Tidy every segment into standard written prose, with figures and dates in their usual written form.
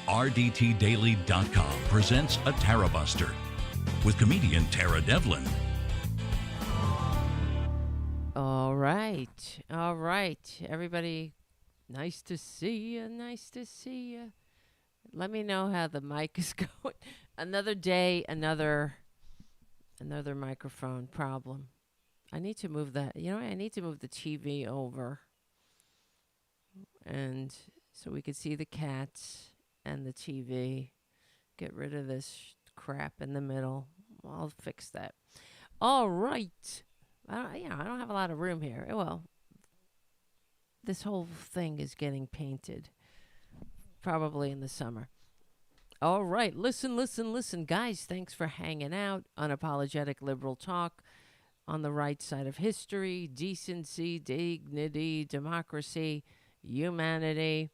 RDTDaily.com presents a Tarabuster with comedian Tara Devlin. All right. Everybody, nice to see you. Let me know how the mic is going. Another day, another microphone problem. I need to move that. I need to move the TV over. And so we could see the cats and the TV. Get rid of this crap in the middle. I'll fix that. All right. I don't have a lot of room here. Well, this whole thing is getting painted. Probably in the summer. All right. Listen. Guys, thanks for hanging out. Unapologetic liberal talk on the right side of history. Decency, dignity, democracy, humanity.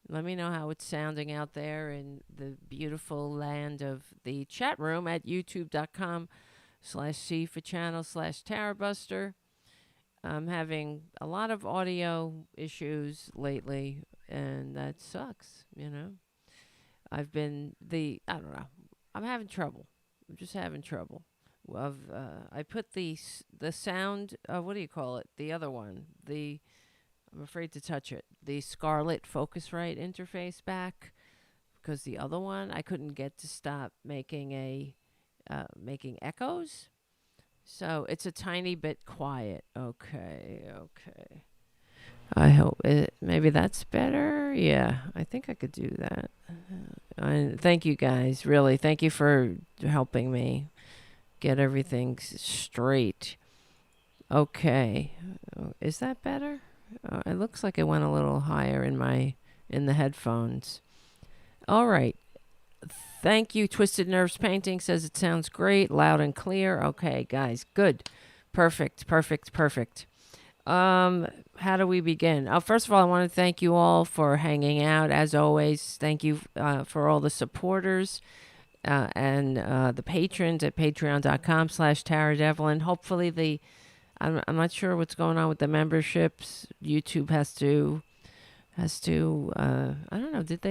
Let me know how it's sounding out there in the beautiful land of the chat room at youtube.com/C for channel/Tarabuster. I'm having a lot of audio issues lately, and that sucks, I don't know. I'm having trouble. I'm just having trouble. I put the sound, what do you call it? The other one. I'm afraid to touch it. The Scarlett Focusrite interface back, because the other one I couldn't get to stop making making echoes. So it's a tiny bit quiet. Okay. I hope maybe that's better. Yeah, I think I could do that. And thank you guys. Really, thank you for helping me get everything straight. Okay, is that better? It looks like it went a little higher in the headphones. All right. Thank you. Twisted Nerves Painting says it sounds great, loud and clear. Okay, guys, good. Perfect. How do we begin? First of all, I want to thank you all for hanging out. As always, thank you for all the supporters and the patrons at patreon.com/Tara Devlin. Hopefully I'm not sure what's going on with the memberships. YouTube has to I don't know, did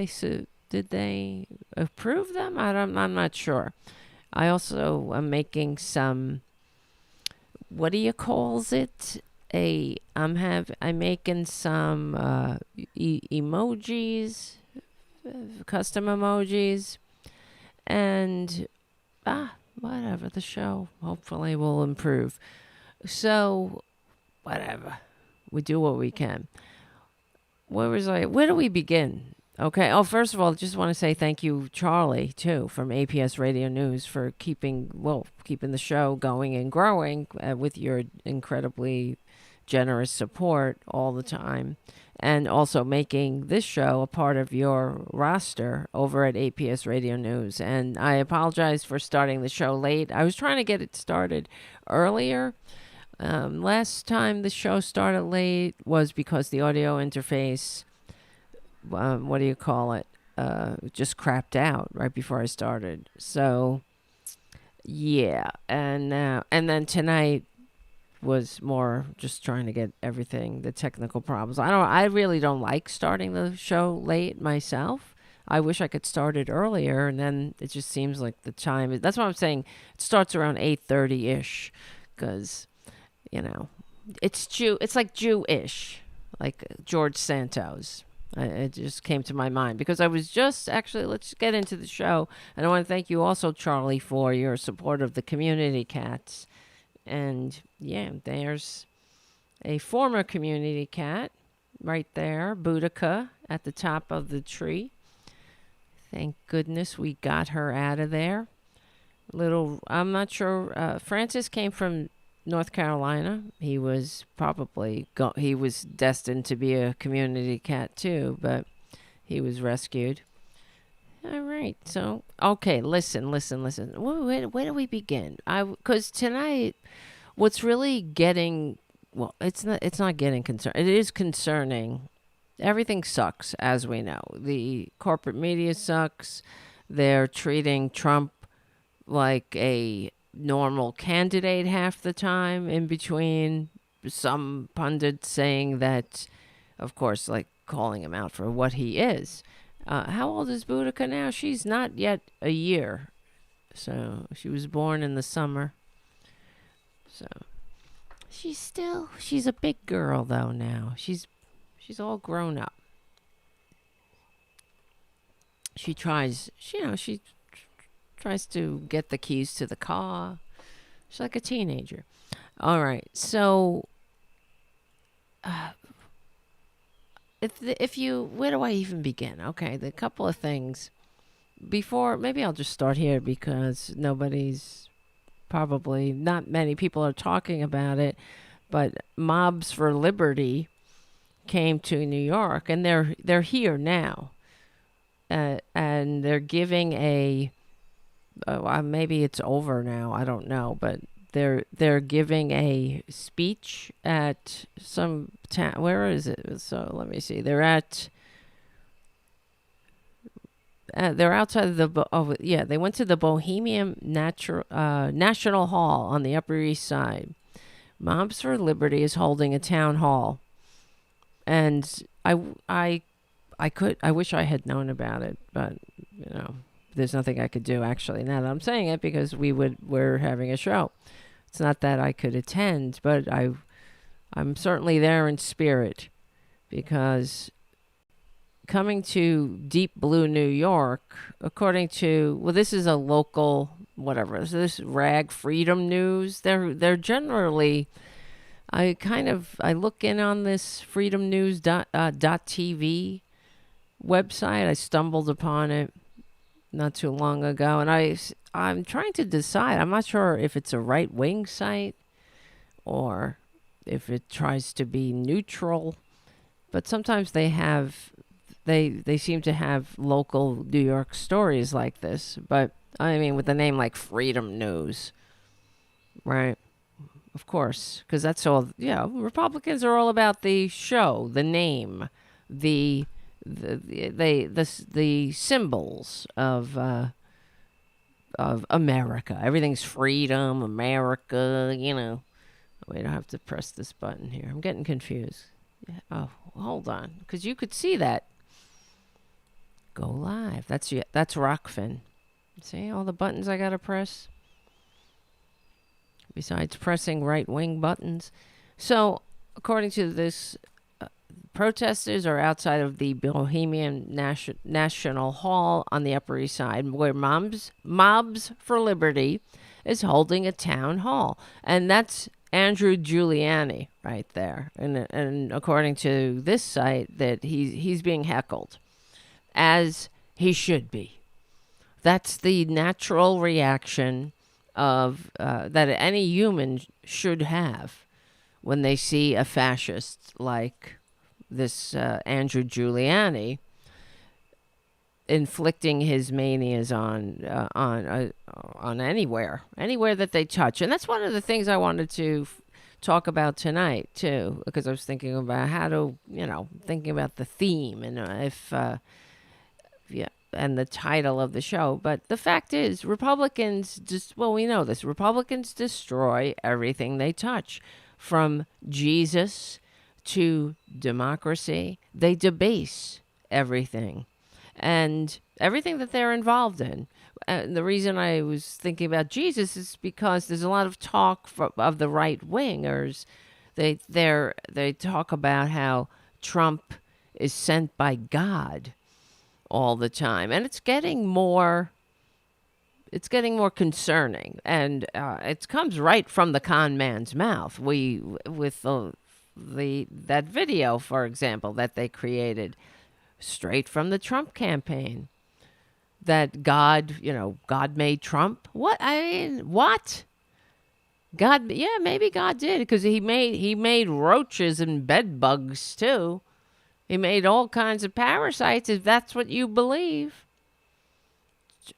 they approve them? I'm not sure. I also am making some, what do you calls it? I'm making some emojis, custom emojis, and whatever, the show hopefully will improve. So, whatever. We do what we can. Where do we begin? Okay. Oh, first of all, just want to say thank you, Charlie, too, from APS Radio News for keeping the show going and growing with your incredibly generous support all the time. And also making this show a part of your roster over at APS Radio News. And I apologize for starting the show late. I was trying to get it started earlier. Last time the show started late was because the audio interface, just crapped out right before I started. So, yeah. And then tonight was more just trying to get everything, the technical problems. I really don't like starting the show late myself. I wish I could start it earlier, and then it just seems like the time. That's why I'm saying it starts around 8:30-ish, because it's like Jewish, like George Santos. It just came to my mind because I was just let's get into the show. And I want to thank you also, Charlie, for your support of the community cats. And yeah, there's a former community cat right there, Boudica, at the top of the tree. Thank goodness we got her out of there. I'm not sure. Francis came from North Carolina. He was he was destined to be a community cat too, but he was rescued. All right. So, okay, listen. Where do we begin? Because tonight, what's really getting, it's not getting concerned. It is concerning. Everything sucks, as we know. The corporate media sucks. They're treating Trump like a normal candidate half the time, in between some pundits saying that, of course, like calling him out for what he is. How old is Boudica now? She's not yet a year. So she was born in the summer. So she's a big girl though now. She's all grown up. She tries to get the keys to the car. She's like a teenager. All right. So where do I even begin? Okay, the couple of things before, maybe I'll just start here because probably not many people are talking about it, but Mobs for Liberty came to New York, and they're here now, and they're giving maybe it's over now, I don't know, but they're giving a speech at some town. Where is it? So let me see. They're outside of they went to the Bohemian National Hall on the Upper East Side. Mobs for Liberty is holding a town hall, and I wish I had known about it, but there's nothing I could do actually now that I'm saying it, because we're having a show. It's not that I could attend, but I'm certainly there in spirit, because coming to Deep Blue, New York, according to, this is a local, whatever, so this Rag Freedom News, they're generally, I look in on this freedomnews.tv website. I stumbled upon it not too long ago, and I'm trying to decide. I'm not sure if it's a right-wing site or if it tries to be neutral, but sometimes they seem to have local New York stories like this. But I mean, with a name like Freedom News, right? Of course, because that's all. Yeah, Republicans are all about the show, the name, the symbols of America. Everything's freedom, America. Wait, I have to press this button here. I'm getting confused. Yeah. Oh, hold on, because you could see that. Go live. That's Rockfin. See all the buttons I gotta press? Besides pressing right-wing buttons. So, according to this, protesters are outside of the Bohemian National Hall on the Upper East Side, where Mobs for Liberty is holding a town hall. And that's Andrew Giuliani right there. And according to this site, that he's being heckled, as he should be. That's the natural reaction of that any human should have when they see a fascist like this Andrew Giuliani inflicting his manias on anywhere that they touch. And that's one of the things I wanted to talk about tonight too, because I was thinking about thinking about the theme and and the title of the show. But the fact is, Republicans we know this. Republicans destroy everything they touch, from Jesus to democracy. They debase everything, and everything that they're involved in. The reason I was thinking about Jesus is because there's a lot of talk of the right wingers. They talk about how Trump is sent by God all the time, and it's getting more concerning, and it comes right from the con man's mouth. With that video, for example, that they created straight from the Trump campaign, that God made Trump. What? God? Yeah, maybe God did, because he made roaches and bed bugs too. He made all kinds of parasites, if that's what you believe.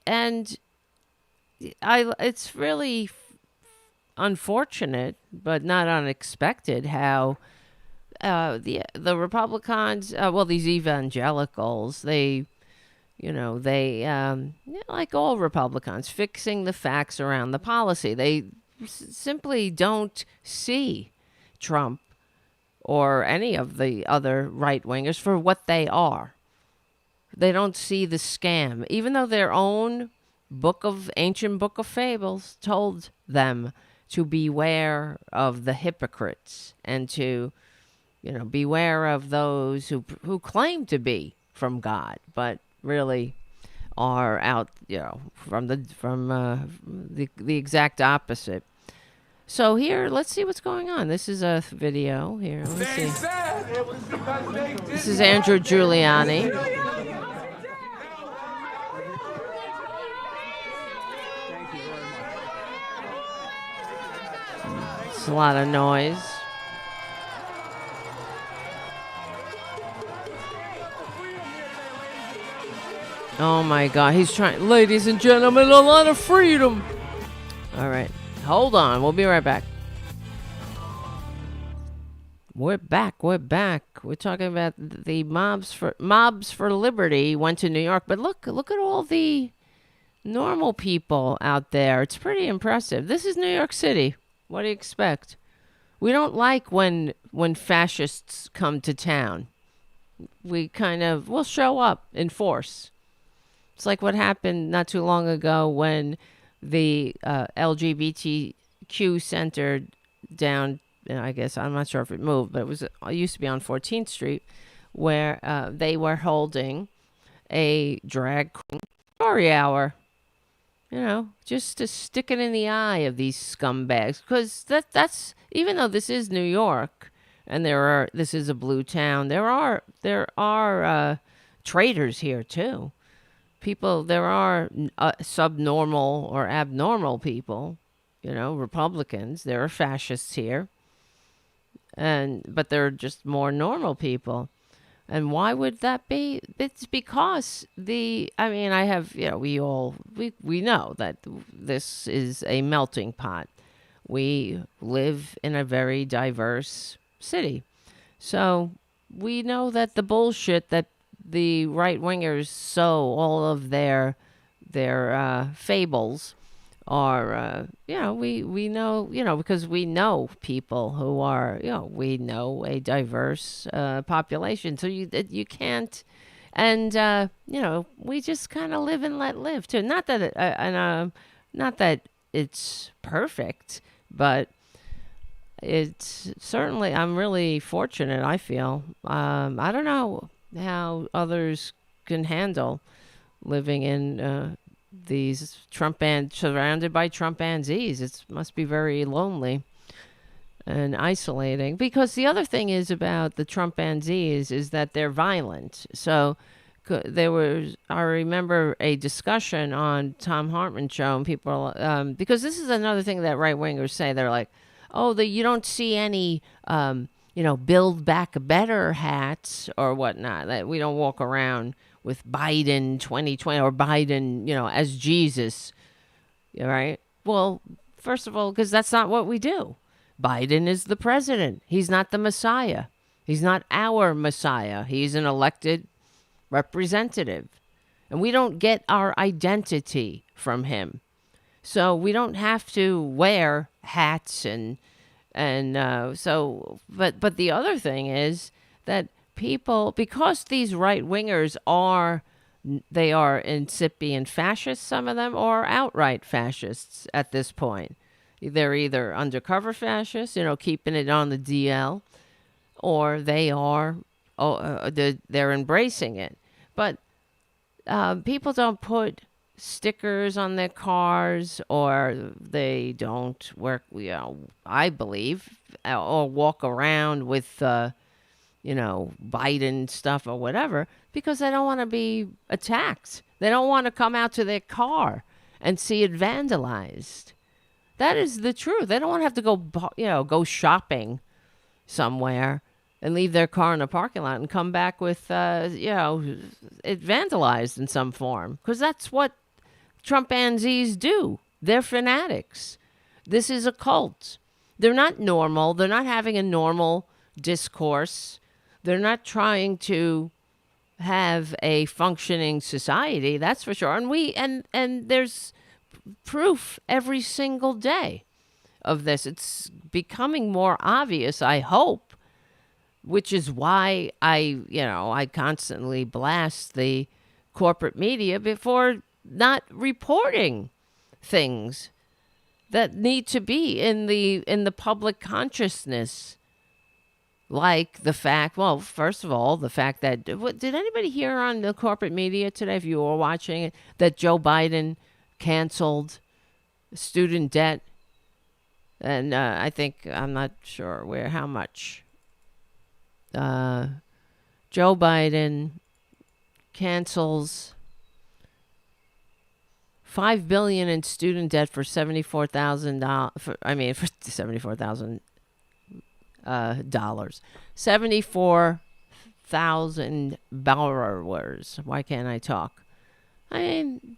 And it's really unfortunate, but not unexpected, how the Republicans, these evangelicals, they like all Republicans, fixing the facts around the policy. They simply don't see Trump or any of the other right-wingers for what they are. They don't see the scam, even though their own ancient book of fables told them to beware of the hypocrites and to, beware of those who claim to be from God, but really are out, from the exact opposite. So here, let's see what's going on. This is a video here. Let me see. This is Andrew Giuliani. It's a lot of noise. Oh my God, he's trying. Ladies and gentlemen, a lot of freedom. All right, hold on. We'll be right back. We're back. We're talking about the mobs for liberty went to New York, but look at all the normal people out there. It's pretty impressive. This is New York City. What do you expect? We don't like when fascists come to town. We'll show up in force. It's like what happened not too long ago when the LGBTQ center down, I guess, I'm not sure if it moved, but it used to be on 14th Street, where they were holding a drag queen story hour. Just to stick it in the eye of these scumbags. Because that's, even though this is New York, and this is a blue town, there are traitors here too. There are subnormal or abnormal people, Republicans. There are fascists here. But they're just more normal people. And why would that be? It's because we know that this is a melting pot. We live in a very diverse city. So we know that the bullshit that the right-wingers sow all of their fables are, we know, because we know people who are, we know a diverse population. So you can't, and, we just kind of live and let live too. Not that it's perfect, but it's certainly, I'm really fortunate, I feel. I don't know how others can handle living in these surrounded by Trumpanzees. It must be very lonely and isolating. Because the other thing is about the Trumpanzees is that they're violent. So I remember a discussion on Tom Hartman's show, and people, because this is another thing that right-wingers say. They're like, you don't see any, Build Back Better hats or whatnot. That we don't walk around with Biden 2020 or Biden, as Jesus, right? Well, first of all, because that's not what we do. Biden is the president. He's not the Messiah. He's not our Messiah. He's an elected representative. And we don't get our identity from him. So we don't have to wear hats but the other thing is that people, because these right-wingers are incipient fascists, some of them, or outright fascists at this point. They're either undercover fascists, keeping it on the DL, or they are, they're embracing it. But people don't put stickers on their cars, or they don't work, I believe, or walk around with, Biden stuff or whatever, because they don't want to be attacked. They don't want to come out to their car and see it vandalized. That is the truth. They don't want to have to go shopping somewhere and leave their car in a parking lot and come back with, it vandalized in some form. Because that's what Trumpanzees do. They're fanatics. This is a cult. They're not normal. They're not having a normal discourse. They're not trying to have a functioning society, that's for sure. And there's proof every single day of this. It's becoming more obvious, I hope, which is why I constantly blast the corporate media before not reporting things that need to be in the public consciousness, like the fact, well, first of all, the fact that, did anybody hear on the corporate media today, if you were watching it, that Joe Biden canceled student debt? And I think, I'm not sure how much. Joe Biden cancels $5 billion in student debt for $74,000. For $74,000. 74,000 borrowers. Why can't I talk? I mean,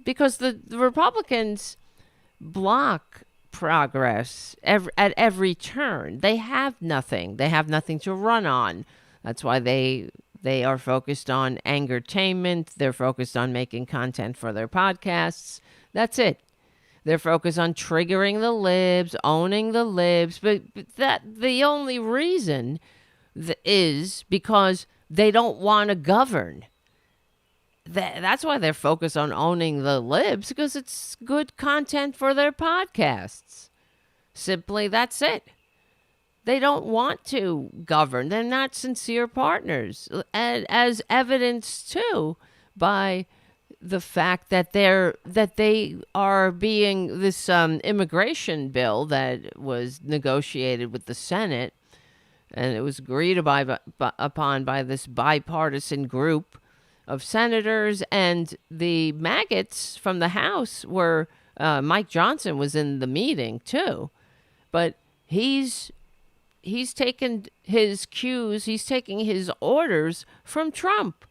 because the Republicans block progress at every turn. They have nothing. They have nothing to run on. That's why they are focused on angertainment. They're focused on making content for their podcasts. That's it. They're focused on triggering the libs, owning the libs. But that the only reason is because they don't want to govern. That's why they're focused on owning the libs, because it's good content for their podcasts. Simply, that's it. They don't want to govern. They're not sincere partners. And as evidenced, too, by the fact that they are being this immigration bill that was negotiated with the Senate, and it was agreed upon by this bipartisan group of senators, and the maggots from the House were Mike Johnson was in the meeting too, but he's taken his cues, he's taking his orders from Trump.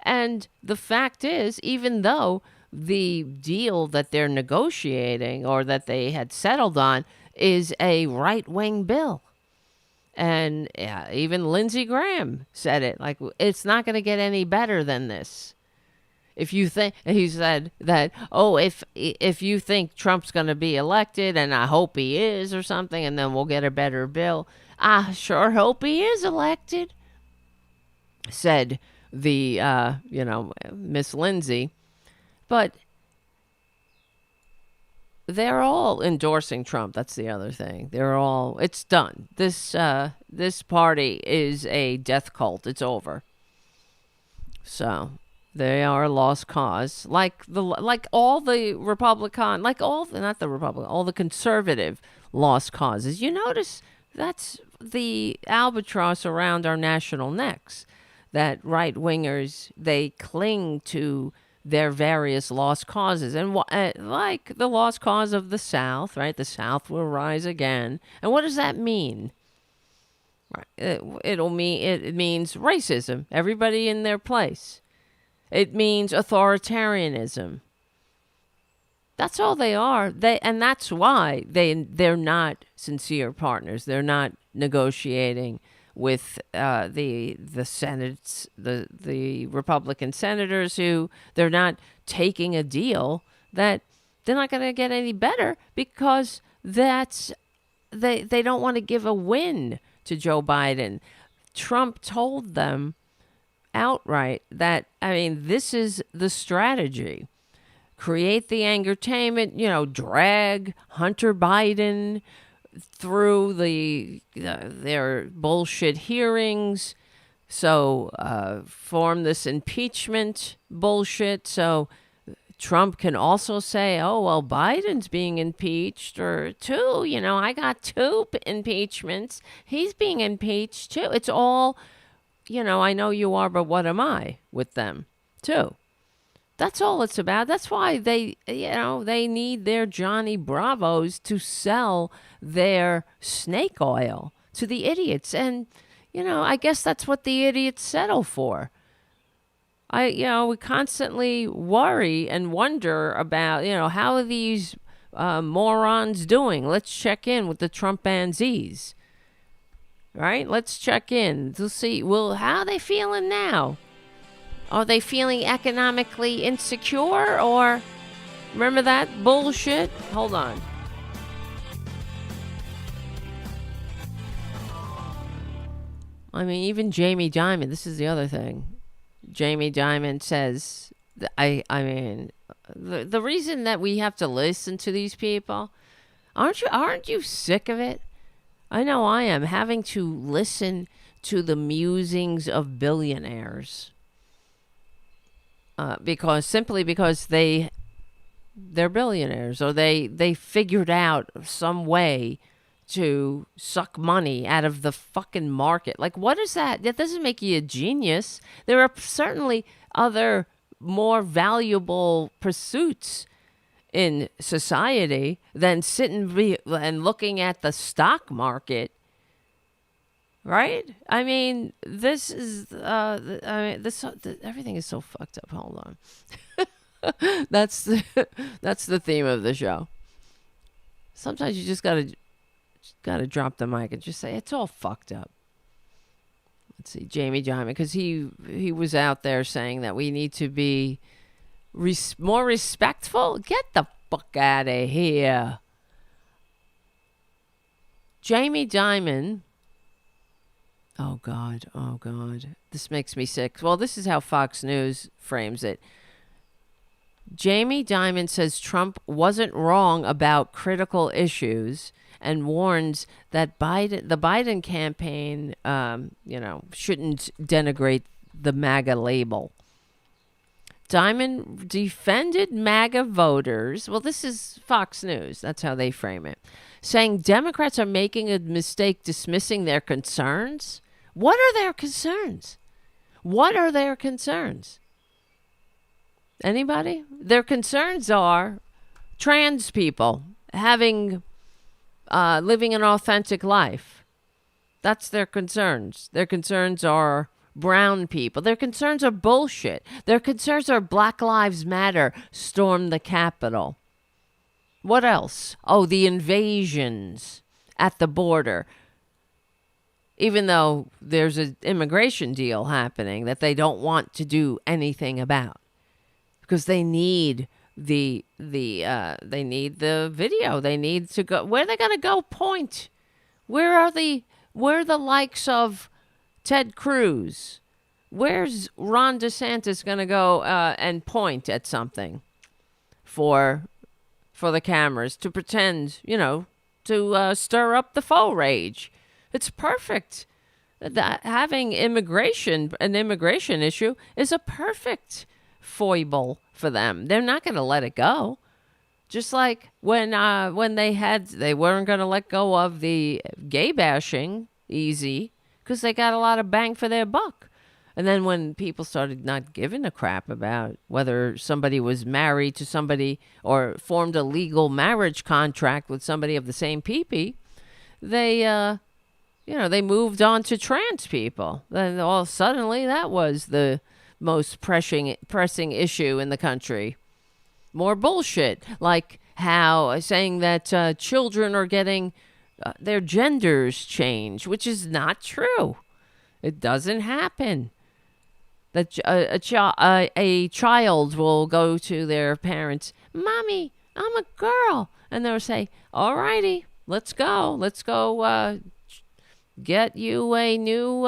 And the fact is, even though the deal that they're negotiating or that they had settled on is a right-wing bill, and even Lindsey Graham said it, like, it's not going to get any better than this. If you think, he said that, if you think Trump's going to be elected, and I hope he is or something, and then we'll get a better bill. I sure hope he is elected, said the, Miss Lindsay. But they're all endorsing Trump. That's the other thing. It's done. This party is a death cult. It's over. So they are a lost cause. All the conservative lost causes. You notice that's the albatross around our national necks. That right-wingers, they cling to their various lost causes, and like the lost cause of the South, right? The South will rise again. And what does that mean? Right. It means racism, everybody in their place. It means authoritarianism. That's all they are. And that's why they're not sincere partners. They're not negotiating with the Senate, the Republican senators, who they're not taking a deal that they're not going to get any better, because they don't want to give a win to Joe Biden. Trump told them outright that, this is the strategy. Create the angertainment, drag Hunter Biden through their bullshit hearings, so form this impeachment bullshit, so Trump can also say, oh, well, Biden's being impeached, or two, I got two impeachments, he's being impeached too. It's all, I know you are, but what am I, with them too. That's all it's about. That's why they need their Johnny Bravos to sell their snake oil to the idiots. And, I guess that's what the idiots settle for. We constantly worry and wonder about, how are these morons doing? Let's check in with the Trumpanzees. Right? Let's check in to see, how are they feeling now? Are they feeling economically insecure, or remember that bullshit? Hold on. Even Jamie Dimon, this is the other thing. Jamie Dimon says, I mean, the reason that we have to listen to these people, aren't you sick of it? I know I am, having to listen to the musings of billionaires. Because they're billionaires, or they figured out some way to suck money out of the fucking market. Like, what is that? That doesn't make you a genius. There are certainly other more valuable pursuits in society than sitting and looking at the stock market. Right? I mean, this is everything is so fucked up. Hold on. That's the theme of the show. Sometimes you just gotta drop the mic and just say it's all fucked up. Let's see, Jamie Dimon, because he was out there saying that we need to be more respectful. Get the fuck out of here, Jamie Dimon. Oh God. This makes me sick. Well, this is how Fox News frames it. Jamie Dimon says Trump wasn't wrong about critical issues and warns that the Biden campaign, shouldn't denigrate the MAGA label. Dimon defended MAGA voters. Well, this is Fox News. That's how they frame it. Saying Democrats are making a mistake dismissing their concerns. What are their concerns? What are their concerns? Anybody? Their concerns are trans people living an authentic life. That's their concerns. Their concerns are brown people. Their concerns are bullshit. Their concerns are Black Lives Matter, storm the Capitol. What else? Oh, the invasions at the border. Even though there's an immigration deal happening that they don't want to do anything about, because they need the video. They need to go. Where are they going to go? Point. Where are the likes of Ted Cruz? Where's Ron DeSantis going to go and point at something for the cameras to pretend, to stir up the faux rage? It's perfect. That having an immigration issue is a perfect foible for them. They're not going to let it go. Just like when they weren't going to let go of the gay bashing easy because they got a lot of bang for their buck. And then when people started not giving a crap about whether somebody was married to somebody or formed a legal marriage contract with somebody of the same pee-pee, they moved on to trans people. Then all suddenly that was the most pressing issue in the country. More bullshit, like how saying that children are getting their genders changed, which is not true. It doesn't happen. That a child will go to their parents, "Mommy, I'm a girl," and they'll say, "All righty, let's go. Get you a new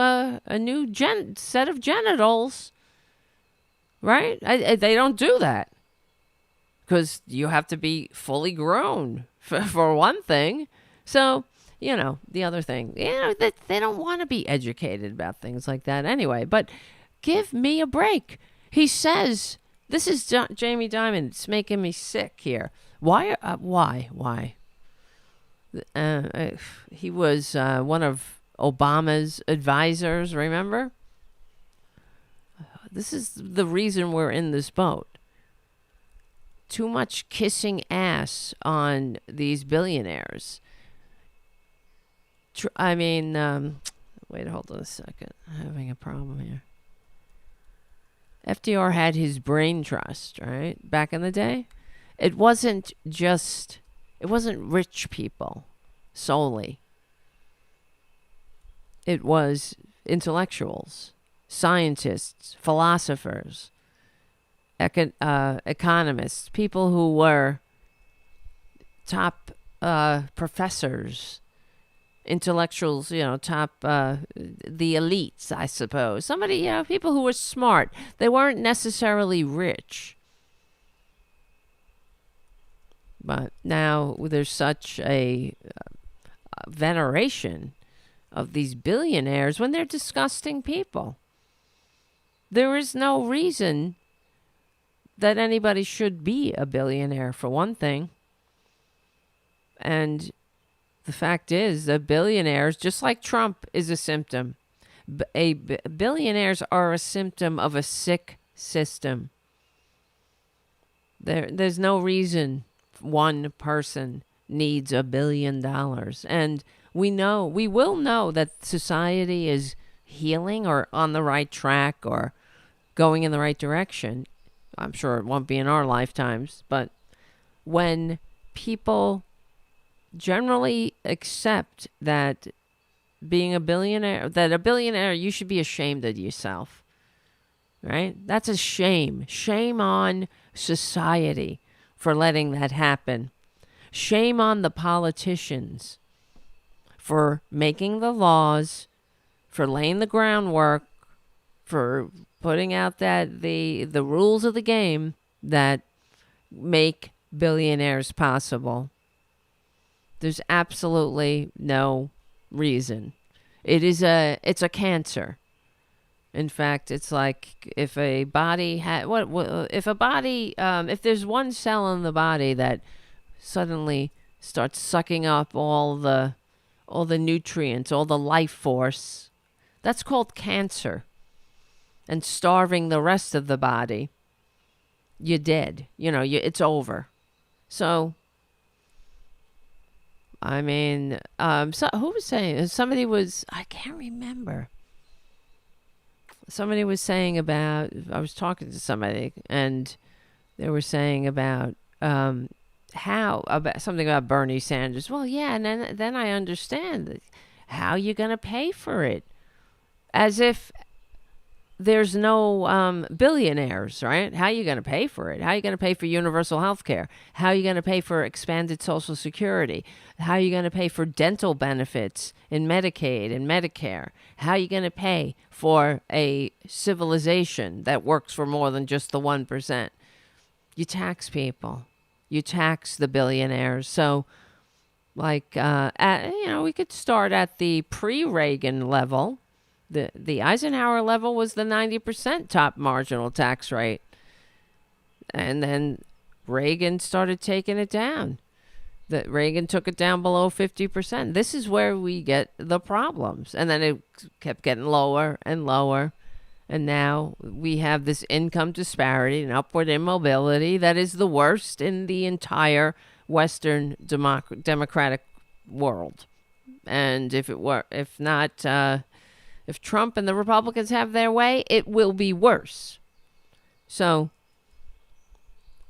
set of genitals." Right? They don't do that because you have to be fully grown for one thing. So, the other thing, they don't want to be educated about things like that anyway. But give me a break. He says, this is Jamie Dimon. It's making me sick here. Why? He was one of Obama's advisors, remember? This is the reason we're in this boat. Too much kissing ass on these billionaires. Wait, hold on a second. I'm having a problem here. FDR had his brain trust, right? Back in the day. It wasn't rich people solely. It was intellectuals, scientists, philosophers, economists, people who were top professors intellectuals, top, the elites, I suppose. Somebody, people who were smart. They weren't necessarily rich. But now there's such a veneration of these billionaires when they're disgusting people. There is no reason that anybody should be a billionaire, for one thing. And the fact is that billionaires, just like Trump, is a symptom. Billionaires are a symptom of a sick system. There's no reason one person needs $1 billion. And we will know that society is healing or on the right track or going in the right direction. I'm sure it won't be in our lifetimes, but when people generally accept that being a billionaire, you should be ashamed of yourself, right? That's a shame. Shame on society for letting that happen. Shame on the politicians for making the laws, for laying the groundwork, for putting out the rules of the game that make billionaires possible. There's absolutely no reason. It's a cancer. In fact, it's like if a body if there's one cell in the body that suddenly starts sucking up all the nutrients, all the life force, that's called cancer. And starving the rest of the body, you're dead. It's over. So, I mean, so who was saying? I can't remember. Somebody was saying about, I was talking to somebody, and they were saying about something about Bernie Sanders. Well, yeah, and then I understand how you're going to pay for it. As if there's no billionaires, right? How are you going to pay for it? How are you going to pay for universal health care? How are you going to pay for expanded Social Security? How are you going to pay for dental benefits in Medicaid and Medicare? How are you going to pay for a civilization that works for more than just the 1%? You tax people. You tax the billionaires. So, we could start at the pre-Reagan level. The Eisenhower level was the 90% top marginal tax rate. And then Reagan started taking it down. Reagan took it down below 50%. This is where we get the problems. And then it kept getting lower and lower. And now we have this income disparity and upward immobility that is the worst in the entire Western democratic world. And if Trump and the Republicans have their way, it will be worse. So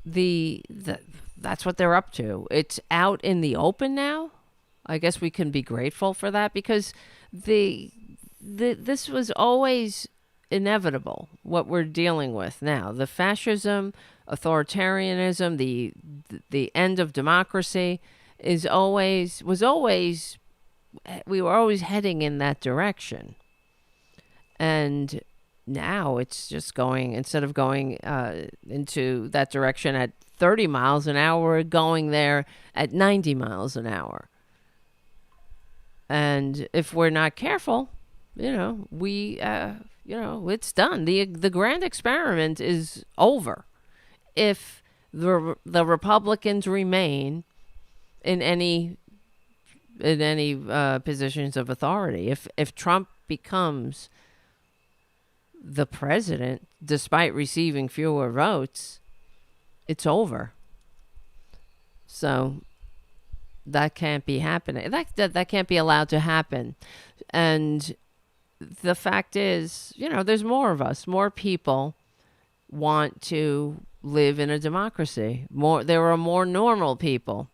that's what they're up to. It's out in the open now. I guess we can be grateful for that because this was always inevitable, what we're dealing with now. The fascism, authoritarianism, the end of democracy we were always heading in that direction. And now it's just going, instead of going into that direction at 30 miles an hour, we're going there at 90 miles an hour. And if we're not careful, it's done. The grand experiment is over. If the Republicans remain in any positions of authority, if Trump becomes the president, despite receiving fewer votes, it's over. So that can't be happening. That can't be allowed to happen. And the fact is, there's more of us. More people want to live in a democracy. There are more normal people.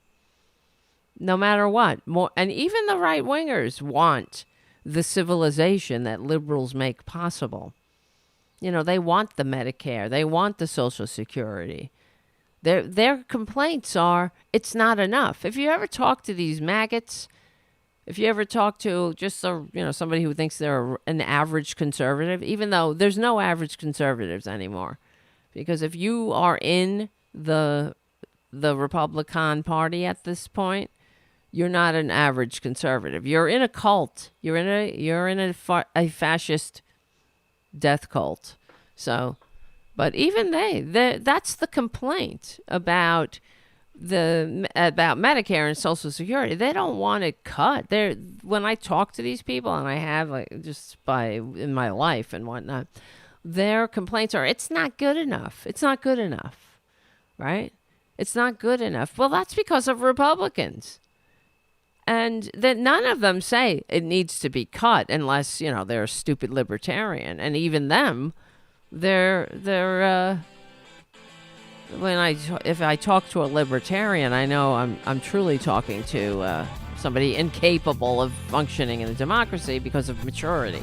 No matter what. And even the right wingers want the civilization that liberals make possible. They want the Medicare. They want the Social Security. Their complaints are, it's not enough. If you ever talk to these maggots, If you ever talk to just somebody who thinks they're an average conservative, even though there's no average conservatives anymore, because if you are in the Republican Party at this point, you're not an average conservative. You're in a cult. You're in a fascist death cult. So, but even that's the complaint about Medicare and Social Security. They don't want it cut. When I talk to these people, and I have just in my life and whatnot, their complaints are, it's not good enough. It's not good enough, right? It's not good enough. Well, that's because of Republicans. And that none of them say it needs to be cut unless, they're a stupid libertarian. And even them, they're if I talk to a libertarian, I know I'm truly talking to somebody incapable of functioning in a democracy because of maturity.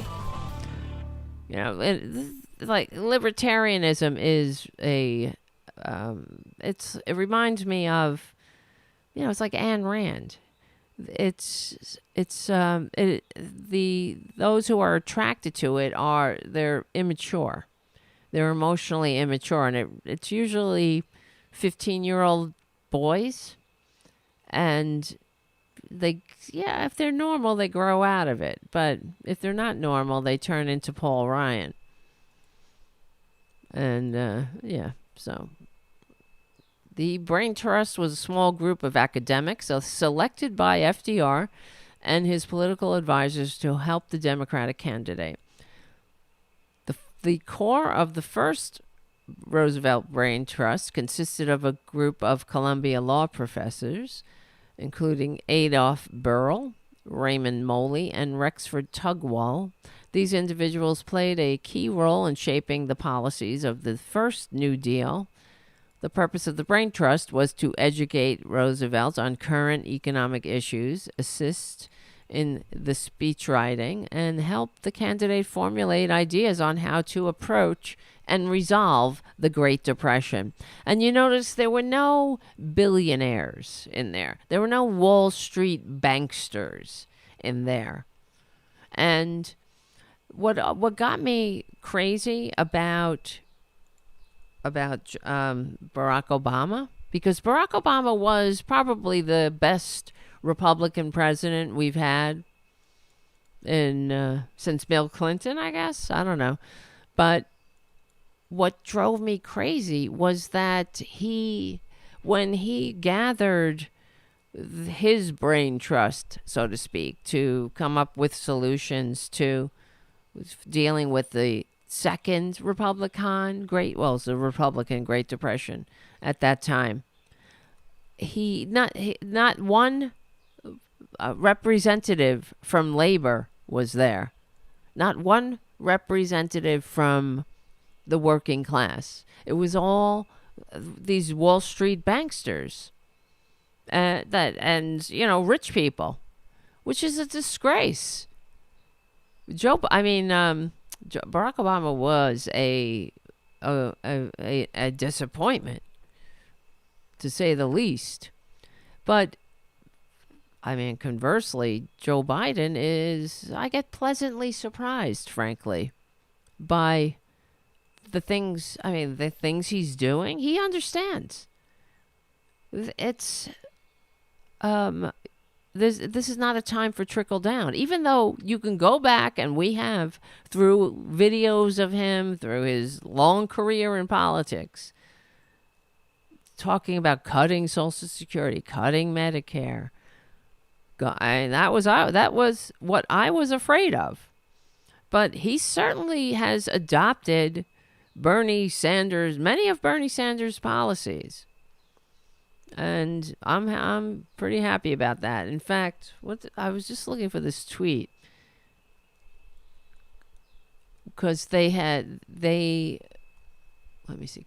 Libertarianism is it reminds me of, it's like Ayn Rand. Those who are attracted to it they're immature. They're emotionally immature, and it's usually 15-year-old boys, and if they're normal, they grow out of it. But if they're not normal, they turn into Paul Ryan. And so the Brain Trust was a small group of academics selected by FDR and his political advisors to help the Democratic candidate. The core of the first Roosevelt Brain Trust consisted of a group of Columbia law professors, including Adolph Burrell, Raymond Moley, and Rexford Tugwell. These individuals played a key role in shaping the policies of the first New Deal. The purpose of the Brain Trust was to educate Roosevelt on current economic issues, assist in the speech writing, and help the candidate formulate ideas on how to approach and resolve the Great Depression. And you notice there were no billionaires in there. There were no Wall Street banksters in there. And what got me crazy about Barack Obama, because Barack Obama was probably the best Republican president we've had since Bill Clinton, I guess. I don't know. But what drove me crazy was that when he gathered his brain trust, so to speak, to come up with solutions to dealing with the second Republican Great Depression at that time. Not one representative from labor was there. Not one representative from the working class. It was all these Wall Street banksters rich people, which is a disgrace. Barack Obama was a disappointment, to say the least. But conversely, Joe Biden I get pleasantly surprised, frankly, by the things he's doing. He understands. It's this is not a time for trickle down, even though you can go back, and we have, through videos of him, through his long career in politics, talking about cutting Social Security, cutting Medicare. That was what I was afraid of. But he certainly has adopted many of Bernie Sanders' policies. And I'm pretty happy about that. In fact, I was just looking for this tweet, because let me see,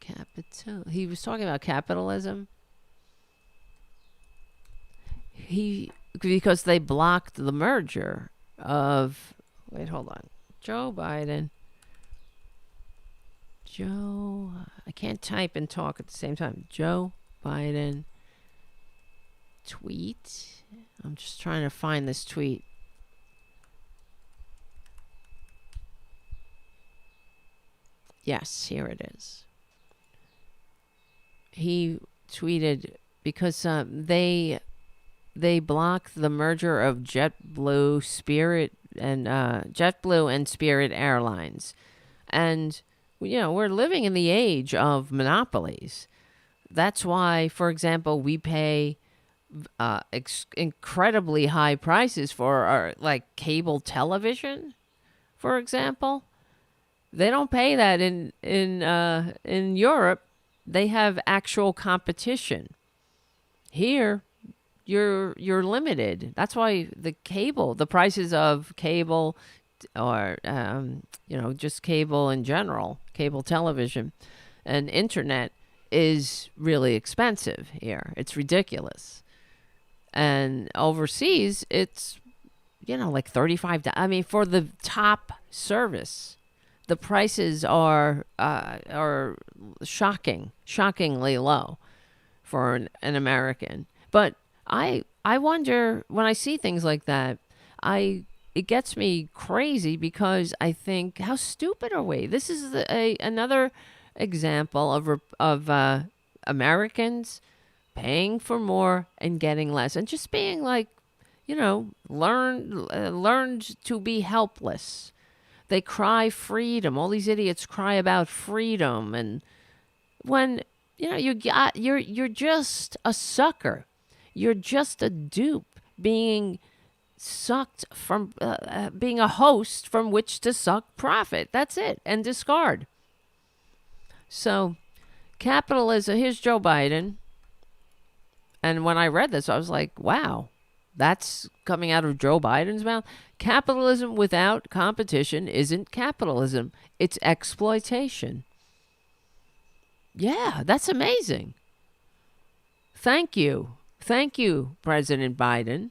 he was talking about capitalism. Because they blocked the merger of, wait, hold on, Joe Biden. I can't type and talk at the same time. Joe Biden tweet. I'm just trying to find this tweet. Yes, here it is. He tweeted because they blocked the merger of JetBlue, and Spirit Airlines, and we're living in the age of monopolies. That's why, for example, we pay incredibly high prices for our cable television, for example. They don't pay that in Europe. They have actual competition. Here, you're limited. That's why the prices of cable, or just cable in general, cable television and internet is really expensive here. It's ridiculous. And overseas, it's like $35. I mean, for the top service, the prices are shockingly low for an American. But I wonder, when I see things like that, it gets me crazy, because I think, how stupid are we? This is another example of Americans paying for more and getting less, and just being learned to be helpless. They cry freedom. All these idiots cry about freedom, and when you're just a sucker. You're just a dupe being sucked from being a host from which to suck profit. That's it, and discard. So, capitalism. Here's Joe Biden. And when I read this, I was like, wow, that's coming out of Joe Biden's mouth. Capitalism without competition isn't capitalism. It's exploitation. Yeah, that's amazing. Thank you. Thank you, President Biden.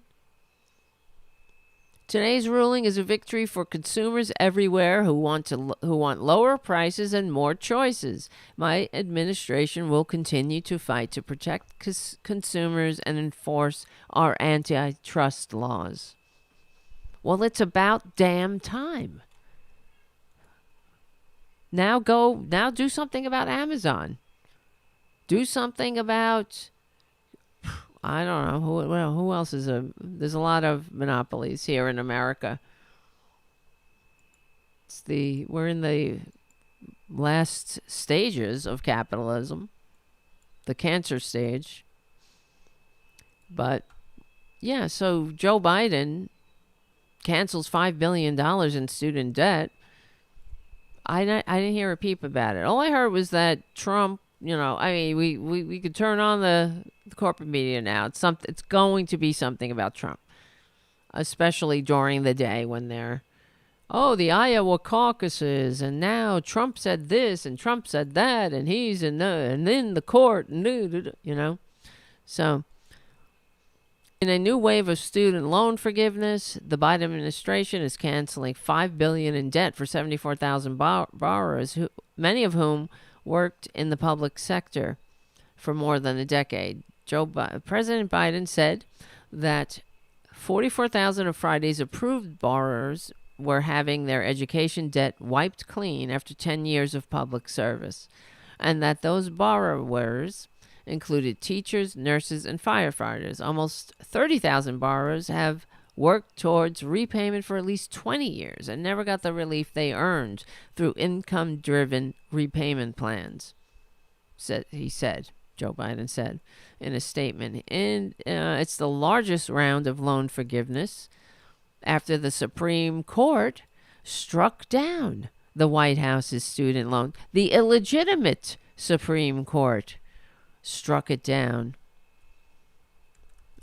Today's ruling is a victory for consumers everywhere who want lower prices and more choices. My administration will continue to fight to protect consumers and enforce our antitrust laws. Well, it's about damn time. Now do something about Amazon. Do something about, I don't know, who else is there's a lot of monopolies here in America. We're in the last stages of capitalism, the cancer stage. But yeah, so Joe Biden cancels $5 billion in student debt. I didn't hear a peep about it. All I heard was that Trump, we could turn on the corporate media now. It's going to be something about Trump, especially during the day when they're, the Iowa caucuses, and now Trump said this and Trump said that, and he's and then the court, So, in a new wave of student loan forgiveness, the Biden administration is canceling $5 billion in debt for 74,000 borrowers, many of whom worked in the public sector for more than a decade. President Biden said that 44,000 of Friday's approved borrowers were having their education debt wiped clean after 10 years of public service, and that those borrowers included teachers, nurses, and firefighters. Almost 30,000 borrowers have worked towards repayment for at least 20 years and never got the relief they earned through income-driven repayment plans, Joe Biden said in a statement. And it's the largest round of loan forgiveness after the Supreme Court struck down the White House's student loan. The illegitimate Supreme Court struck it down.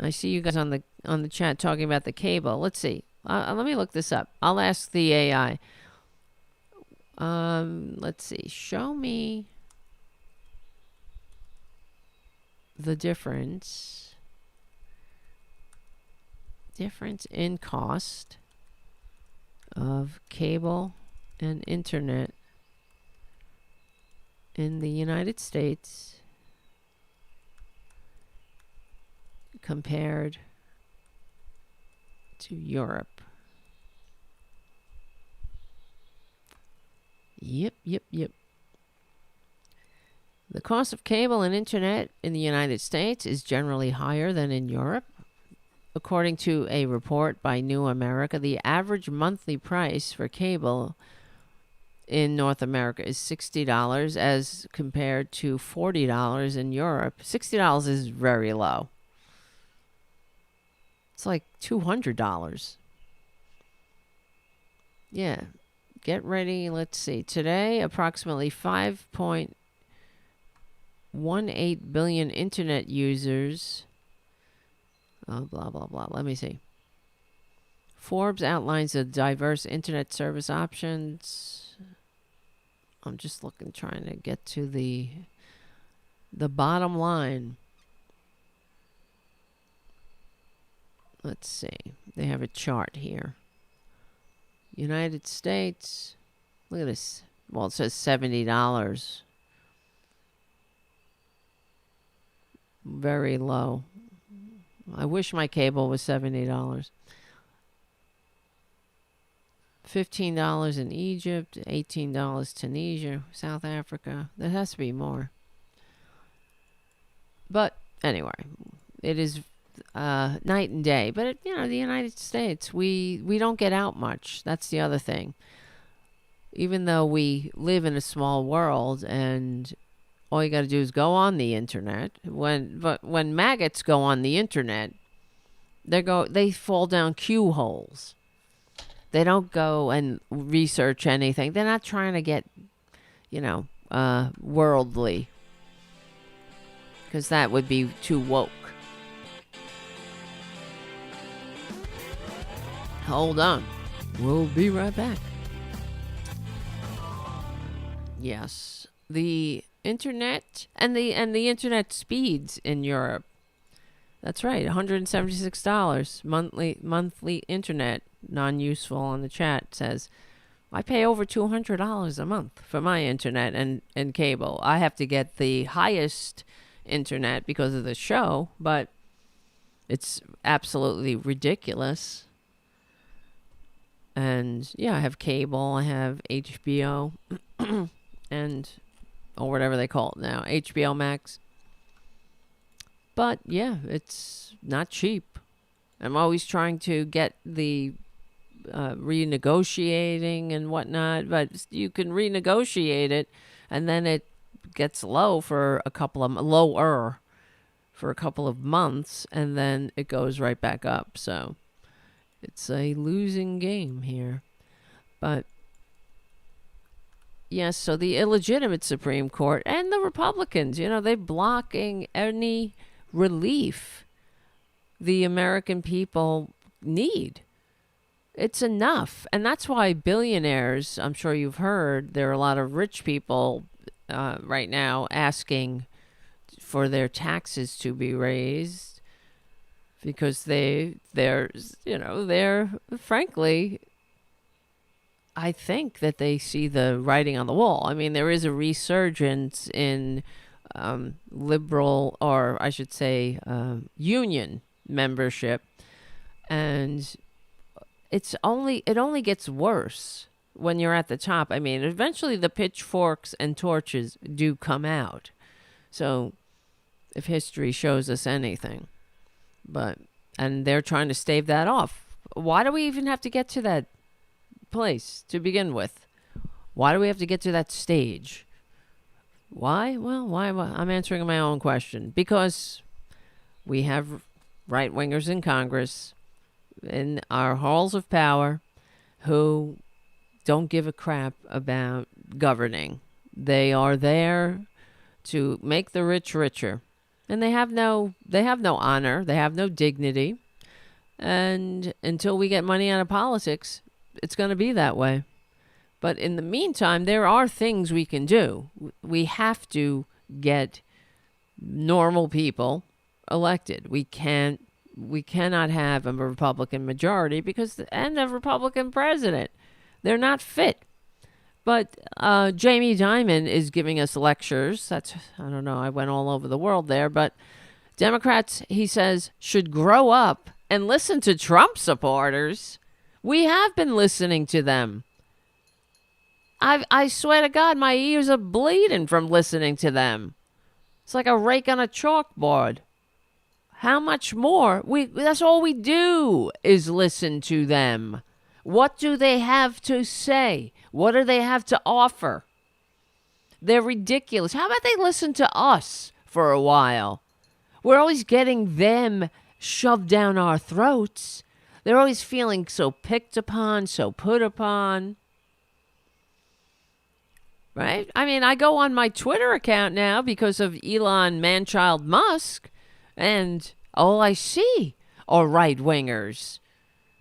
I see you guys on the chat talking about the cable. Let's see. Let me look this up. I'll ask the AI. Let's see. Show me the difference in cost of cable and internet in the United States compared to Europe. Yep. The cost of cable and internet in the United States is generally higher than in Europe. According to a report by New America, the average monthly price for cable in North America is $60 as compared to $40 in Europe. $60 is very low. It's like $200. Yeah. Get ready. Let's see. Today, approximately 5.18 billion internet users. Oh, blah, blah, blah. Let me see. Forbes outlines the diverse internet service options. I'm just trying to get to the bottom line. Let's see. They have a chart here. United States. Look at this. Well, it says $70. Very low. I wish my cable was $70. $15 in Egypt, $18 Tunisia, South Africa. There has to be more. But anyway, it is night and day. But the United States, we don't get out much. That's the other thing. Even though we live in a small world, and all you got to do is go on the internet. When maggots go on the internet, they fall down Q holes. They don't go and research anything. They're not trying to get, worldly, because that would be too woke. Hold on. We'll be right back. Yes. The internet and the internet speeds in Europe. That's right. $176 monthly internet. Non-useful on the chat says, I pay over $200 a month for my internet and cable. I have to get the highest internet because of the show, but it's absolutely ridiculous. And yeah, I have cable, I have HBO or whatever they call it now, HBO Max. But yeah, it's not cheap. I'm always trying to get the renegotiating and whatnot, but you can renegotiate it, and then it gets lower for a couple of months, and then it goes right back up. So it's a losing game here. But yes, so the illegitimate Supreme Court and the Republicans, they're blocking any relief the American people need. It's enough. And that's why billionaires, I'm sure you've heard, there are a lot of rich people right now asking for their taxes to be raised, because they're frankly, I think that they see the writing on the wall. I mean, there is a resurgence in liberal, or I should say union membership, and it only gets worse when you're at the top. I mean, eventually the pitchforks and torches do come out. So if history shows us anything, and they're trying to stave that off. Why do we even have to get to that place to begin with? Why do we have to get to that stage? Why? Well, why? I'm answering my own question. Because we have right-wingers in Congress, in our halls of power, who don't give a crap about governing. They are there to make the rich richer, and they have no honor, they have no dignity, and until we get money out of politics, it's going to be that way. But in the meantime, there are things we can do. We have to get normal people elected. We cannot have a Republican majority and a Republican president. They're not fit. But Jamie Dimon is giving us lectures. I don't know, I went all over the world there, but Democrats, he says, should grow up and listen to Trump supporters. We have been listening to them. I swear to God, my ears are bleeding from listening to them. It's like a rake on a chalkboard. How much more? That's all we do is listen to them. What do they have to say? What do they have to offer? They're ridiculous. How about they listen to us for a while? We're always getting them shoved down our throats. They're always feeling so picked upon, so put upon. Right? I mean, I go on my Twitter account now because of Elon Manchild Musk, and all I see are right-wingers.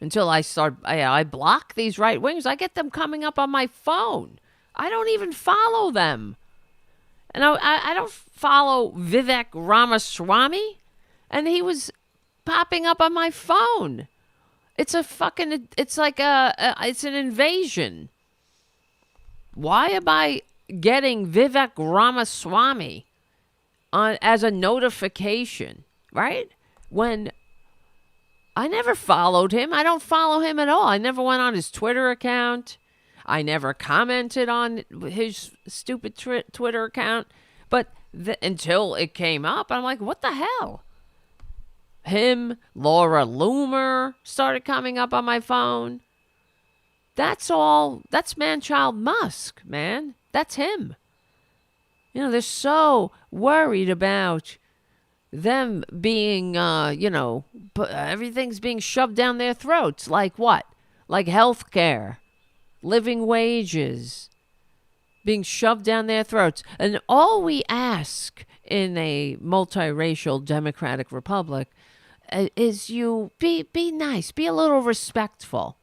Until I block these right-wingers. I get them coming up on my phone. I don't even follow them. And I don't follow Vivek Ramaswamy, and he was popping up on my phone. It's like it's an invasion. Why am I getting Vivek Ramaswamy as a notification, right? When I never followed him. I don't follow him at all. I never went on his Twitter account. I never commented on his stupid Twitter account. But until it came up, I'm like, what the hell? Him, Laura Loomer started coming up on my phone. That's all. That's Manchild Musk, man. That's him. You know, they're so worried about them being, everything's being shoved down their throats. Like what? Like health care, living wages, being shoved down their throats. And all we ask in a multiracial democratic republic is you be nice, be a little respectful,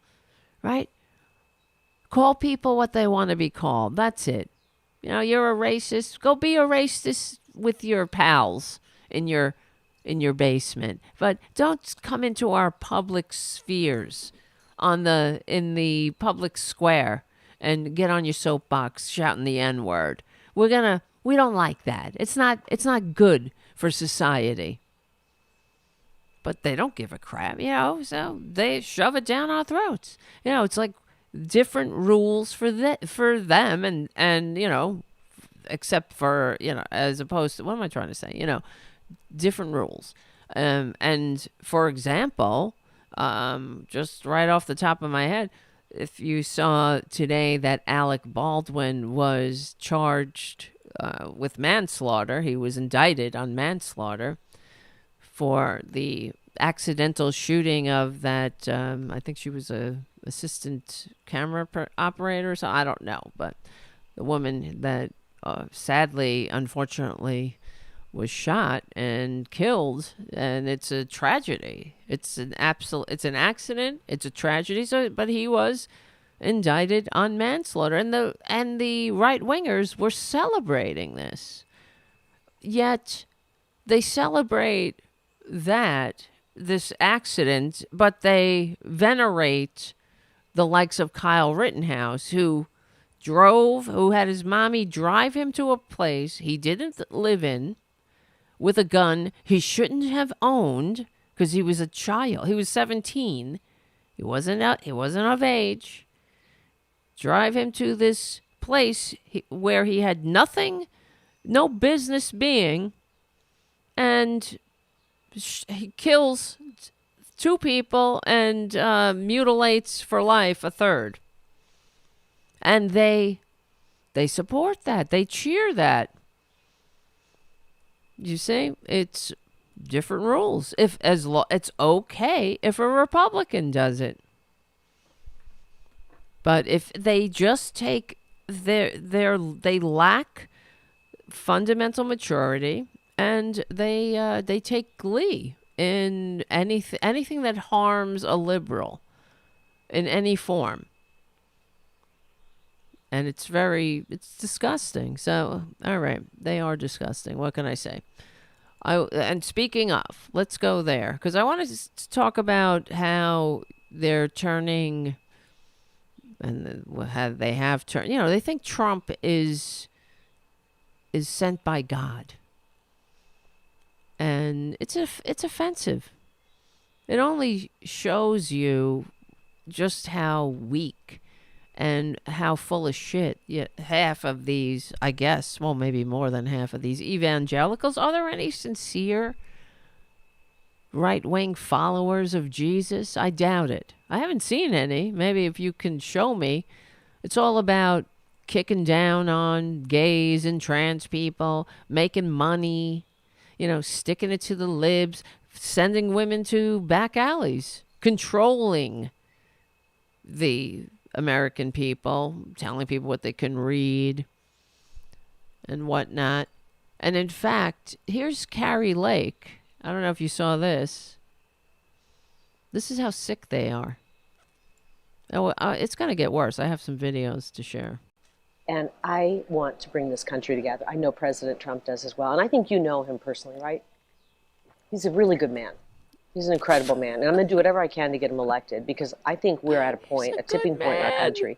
right? Call people what they want to be called. That's it. You know, you're a racist. Go be a racist with your pals in your basement. But don't come into our public spheres in the public square and get on your soapbox shouting the N-word. We don't like that. It's not good for society. But they don't give a crap, so they shove it down our throats. It's like different rules for them and except for, as opposed to, what am I trying to say? Different rules. And for example, just right off the top of my head, if you saw today that Alec Baldwin was charged with manslaughter, he was indicted on manslaughter for the accidental shooting of that, I think she was a assistant camera operator, so I don't know, but the woman that sadly, unfortunately, was shot and killed, and it's a tragedy. It's an accident. It's a tragedy. So, but he was indicted on manslaughter, and the right wingers were celebrating this. Yet, they celebrate this accident, but they venerate the likes of Kyle Rittenhouse, who had his mommy drive him to a place he didn't live in with a gun he shouldn't have owned because he was a child. He was 17. He wasn't of age. Drive him to this place where he had no business being, and he kills 2 people and mutilates for life a third. And they support that. They cheer that. You see, it's different rules. It's okay if a Republican does it. But if they just take they lack fundamental maturity, and they take glee in anything that harms a liberal in any form. And it's disgusting. So, all right, they are disgusting. What can I say? And speaking of, let's go there, because I wanted to talk about how they're turning, and how they have turned. They think Trump is sent by God. And it's offensive. It only shows you just how weak and how full of shit half of these, I guess, well, maybe more than half of these evangelicals. Are there any sincere right-wing followers of Jesus? I doubt it. I haven't seen any. Maybe if you can show me. It's all about kicking down on gays and trans people, making money, sticking it to the libs, sending women to back alleys, controlling the American people, telling people what they can read and whatnot. And in fact, here's Carrie Lake. I don't know if you saw this. This is how sick they are. Oh, it's going to get worse. I have some videos to share. And I want to bring this country together. I know President Trump does as well. And I think you know him personally, right? He's a really good man. He's an incredible man. And I'm going to do whatever I can to get him elected, because I think we're at a point, a tipping point in our country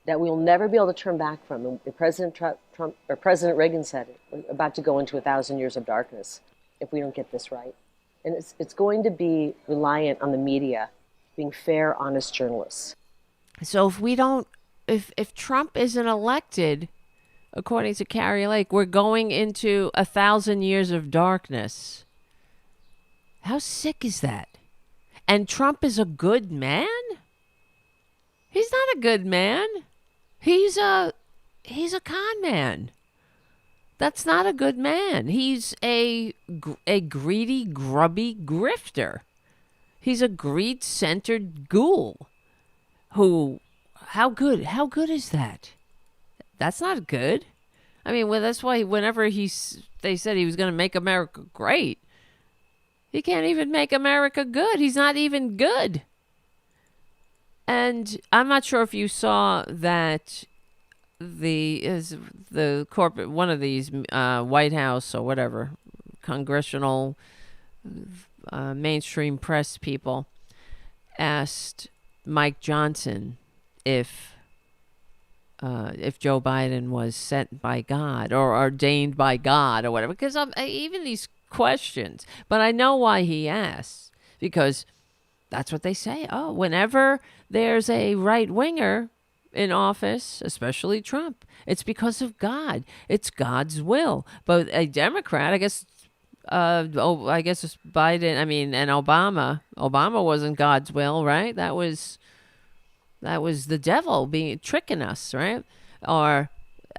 that we'll never be able to turn back from. And President Trump, or President Reagan said it, we're about to go into 1,000 years of darkness if we don't get this right. And it's going to be reliant on the media being fair, honest journalists. So if we don't, if Trump isn't elected, according to Carrie Lake, we're going into 1,000 years of darkness. How sick is that? And Trump is a good man? He's not a good man. He's a con man. That's not a good man. He's a greedy, grubby grifter. He's a greed-centered ghoul who, how good is that? That's not good. I mean, well, that's why whenever they said he was going to make America great, he can't even make America good. He's not even good. And I'm not sure if you saw that the corporate, one of these White House or whatever, congressional mainstream press people asked Mike Johnson if Joe Biden was sent by God or ordained by God or whatever, because even these questions, but I know why he asked, because that's what they say. Oh, whenever there's a right-winger in office, especially Trump, it's because of God. It's God's will. But a Democrat, I guess it's Biden, and Obama. Obama wasn't God's will, right? That was the devil tricking us, right? Or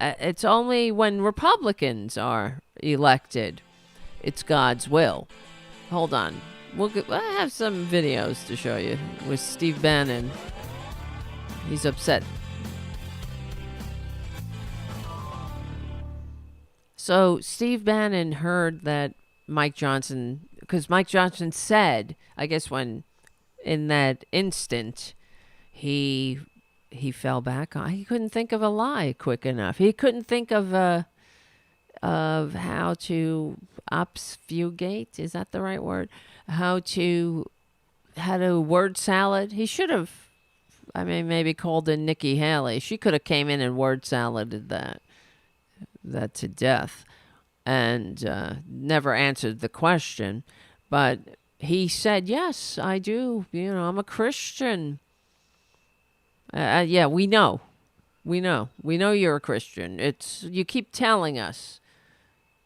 it's only when Republicans are elected, it's God's will. Hold on. I have some videos to show you with Steve Bannon. He's upset. So Steve Bannon heard that Mike Johnson, because Mike Johnson said, I guess when in that instant, he fell back on. He couldn't think of a lie quick enough. He couldn't think of how to obfuscate. Is that the right word? How to word salad. He should have, maybe called in Nikki Haley. She could have came in and word saladed that to death and never answered the question. But he said, yes, I do. I'm a Christian. Yeah, we know. We know you're a Christian. You keep telling us.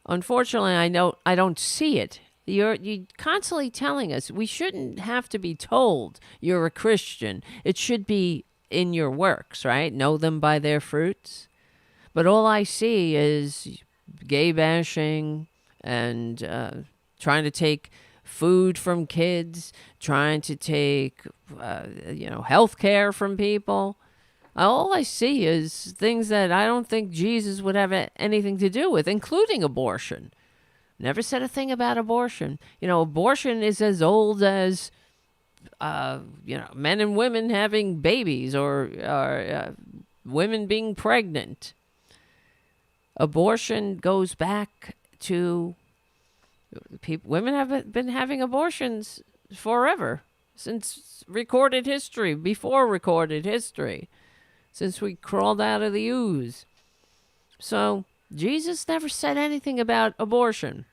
Unfortunately, I don't see it. You're constantly telling us. We shouldn't have to be told you're a Christian. It should be in your works, right? Know them by their fruits. But all I see is gay bashing and trying to take food from kids, trying to take health care from people. All I see is things that I don't think Jesus would have anything to do with, including abortion. Never said a thing about abortion. Abortion is as old as, men and women having babies or women being pregnant. Abortion goes back to women have been having abortions forever, since recorded history, before recorded history, since we crawled out of the ooze. So Jesus never said anything about abortion.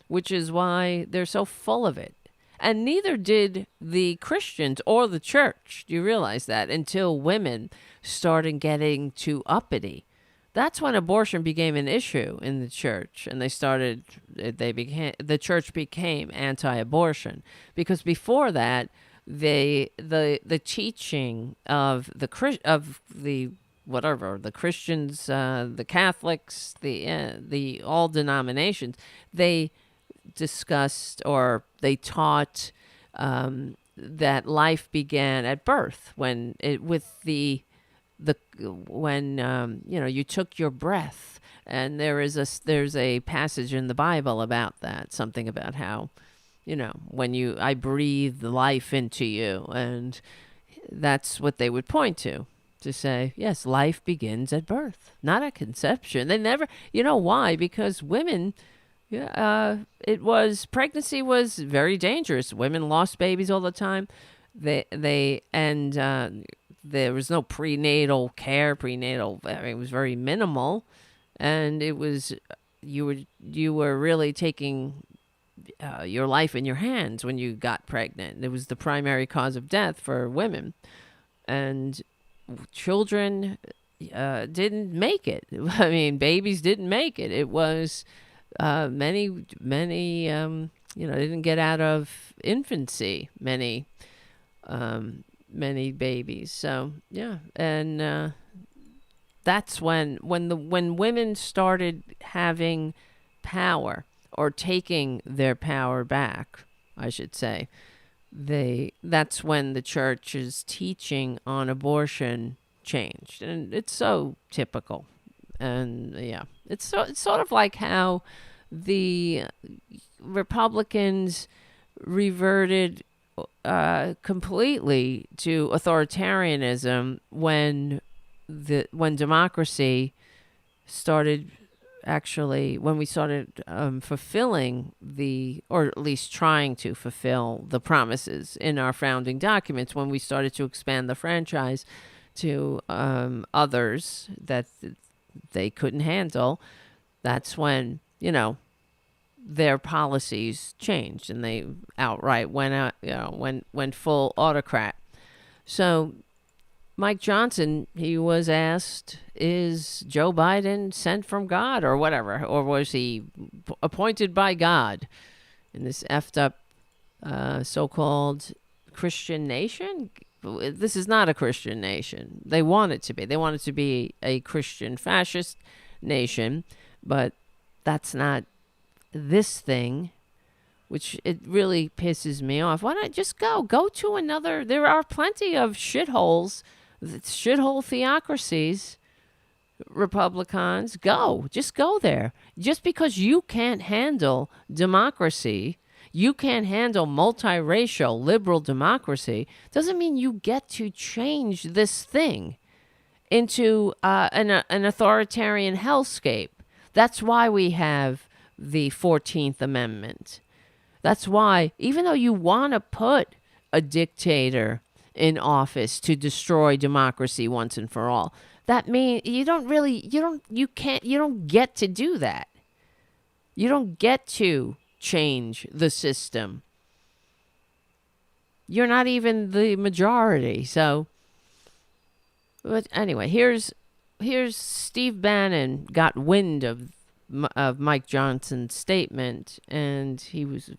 which is why they're so full of it. And neither did the Christians or the church. Do you realize that? Until women started getting too uppity. That's when abortion became an issue in the church, and the church became anti-abortion, because before that, the teaching of the Christians, the Catholics, the all denominations, they discussed, or they taught that life began at birth, when you took your breath. And there's a passage in the Bible about that, something about how, when I breathed life into you, and that's what they would point to say, yes, life begins at birth, not at conception. They never, why? Because women, pregnancy was very dangerous. Women lost babies all the time. There was no prenatal care. It was very minimal, and it was you were really taking your life in your hands when you got pregnant. It was the primary cause of death for women, and children didn't make it. I mean, babies didn't make it. It was many they didn't get out of infancy. Many babies. So yeah, and that's when women started having power, or taking their power back, I should say. That's when the church's teaching on abortion changed, and it's so typical. And yeah, it's sort of like how the Republicans reverted completely to authoritarianism when democracy started. Actually, when we started fulfilling or at least trying to fulfill the promises in our founding documents, when we started to expand the franchise to others that they couldn't handle, that's when, their policies changed, and they outright went out, went full autocrat. So Mike Johnson, he was asked, is Joe Biden sent from God or whatever? Or was he appointed by God in this effed up so-called Christian nation? This is not a Christian nation. They want it to be. They want it to be a Christian fascist nation, but that's not this thing, which it really pisses me off. Why not just go to another? There are plenty of shithole theocracies, Republicans. Just go there. Just because you can't handle democracy, you can't handle multiracial liberal democracy, doesn't mean you get to change this thing into an authoritarian hellscape. That's why we have the 14th Amendment. That's why, even though you want to put a dictator in office to destroy democracy once and for all, that means you don't get to do that. You don't get to change the system. You're not even the majority. So, but anyway, here's Steve Bannon got wind of Mike Johnson's statement, and he was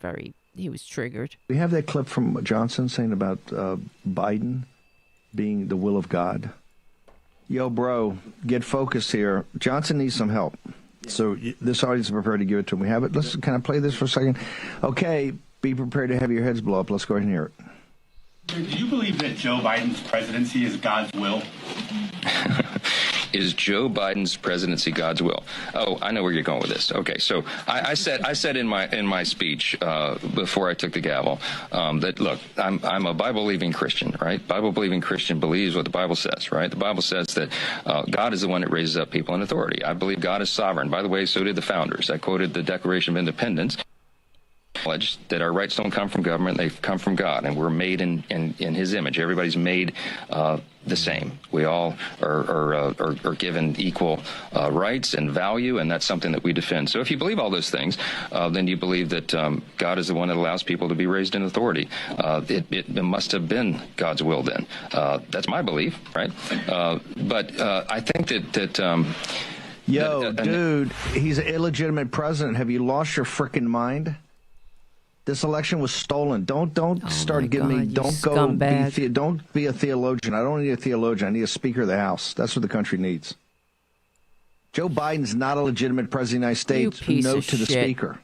triggered. We have that clip from Johnson saying about Biden being the will of God. Yo, bro, get focused here. Johnson needs some help. So this audience is prepared to give it to him. We have it. Let's kind of play this for a second. Okay, be prepared to have your heads blow up. Let's go ahead and hear it. Do you believe that Joe Biden's presidency is God's will? Is Joe Biden's presidency God's will? Oh, I know where you're going with this. Okay, so I said in my speech before I took the gavel that, look, I'm a Bible-believing Christian, right? Bible-believing Christian believes what the Bible says, right? The Bible says that God is the one that raises up people in authority. I believe God is sovereign. By the way, so did the founders. I quoted the Declaration of Independence. acknowledge that our rights don't come from government, they come from God, and we're made in his image. Everybody's made the same. We all are given equal rights and value, and that's something that we defend. So if you believe all those things, then you believe that God is the one that allows people to be raised in authority. It must have been God's will then. That's my belief, right? But I think that dude, he's an illegitimate president. Have you lost your freaking mind? This election was stolen. Don't start giving me. Don't go. Don't be a theologian. I don't need a theologian. I need a Speaker of the House. That's what the country needs. Joe Biden's not a legitimate president of the United States. Note to the Speaker.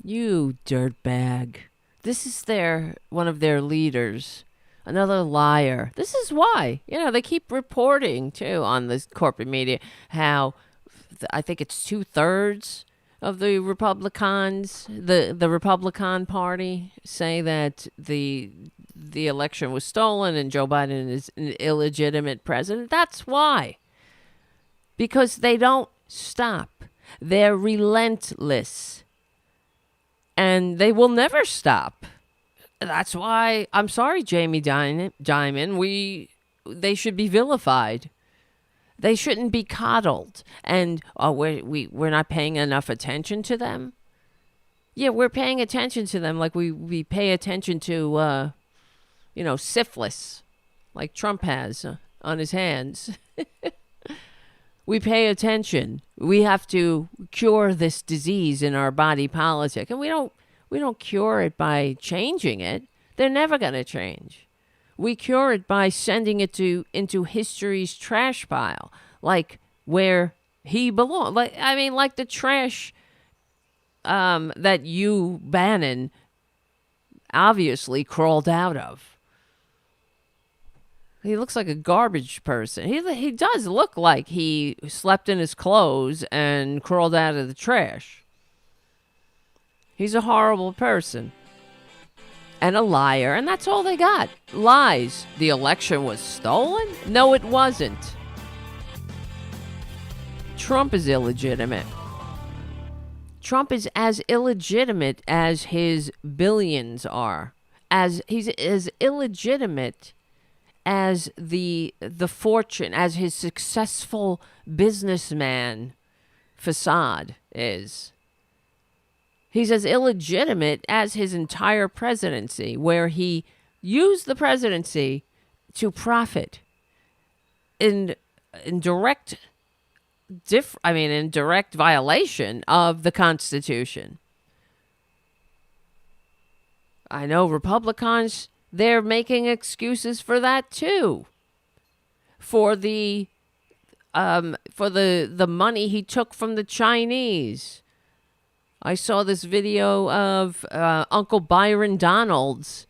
You dirtbag. This is one of their leaders. Another liar. This is why. They keep reporting, too, on the corporate media how I think it's 2/3 of the Republicans, the Republican Party, say that the election was stolen and Joe Biden is an illegitimate president. That's why. Because they don't stop. They're relentless. And they will never stop. That's why, I'm sorry, Jamie Dimon, they should be vilified. They shouldn't be coddled. And we're not paying enough attention to them. Yeah, we're paying attention to them like we pay attention to, syphilis, like Trump has on his hands. We pay attention. We have to cure this disease in our body politic. And we don't cure it by changing it. They're never going to change. We cure it by sending it into history's trash pile, like where he belongs. Like the trash that you, Bannon, obviously crawled out of. He looks like a garbage person. He does look like he slept in his clothes and crawled out of the trash. He's a horrible person. And a liar, and that's all they got. Lies. The election was stolen? No, it wasn't. Trump is illegitimate. Trump is as illegitimate as his billions are. He's as illegitimate as the fortune, as his successful businessman facade is. He's as illegitimate as his entire presidency, where he used the presidency to profit in direct violation of the Constitution. I know Republicans, they're making excuses for that too. For the money he took from the Chinese. I saw this video of Uncle Byron Donalds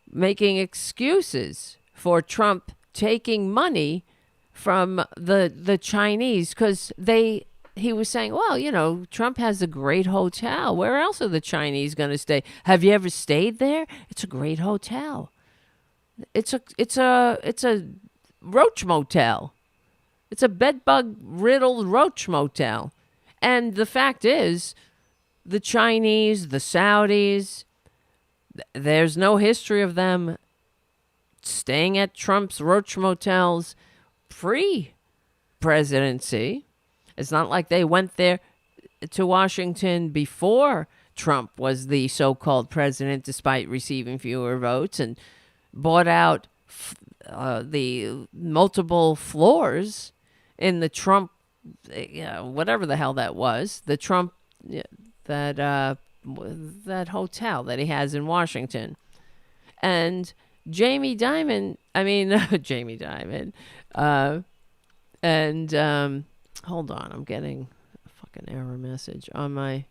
making excuses for Trump taking money from the Chinese because he was saying, well, Trump has a great hotel. Where else are the Chinese going to stay? Have you ever stayed there? It's a great hotel. It's a roach motel. It's a bedbug riddled roach motel. And the fact is, the Chinese, the Saudis, there's no history of them staying at Trump's roach motels pre-presidency. It's not like they went there to Washington before Trump was the so-called president, despite receiving fewer votes, and bought out the multiple floors in the Trump, whatever the hell that was, the Trump, that hotel that he has in Washington. And Jamie Dimon, hold on, I'm getting a fucking error message on my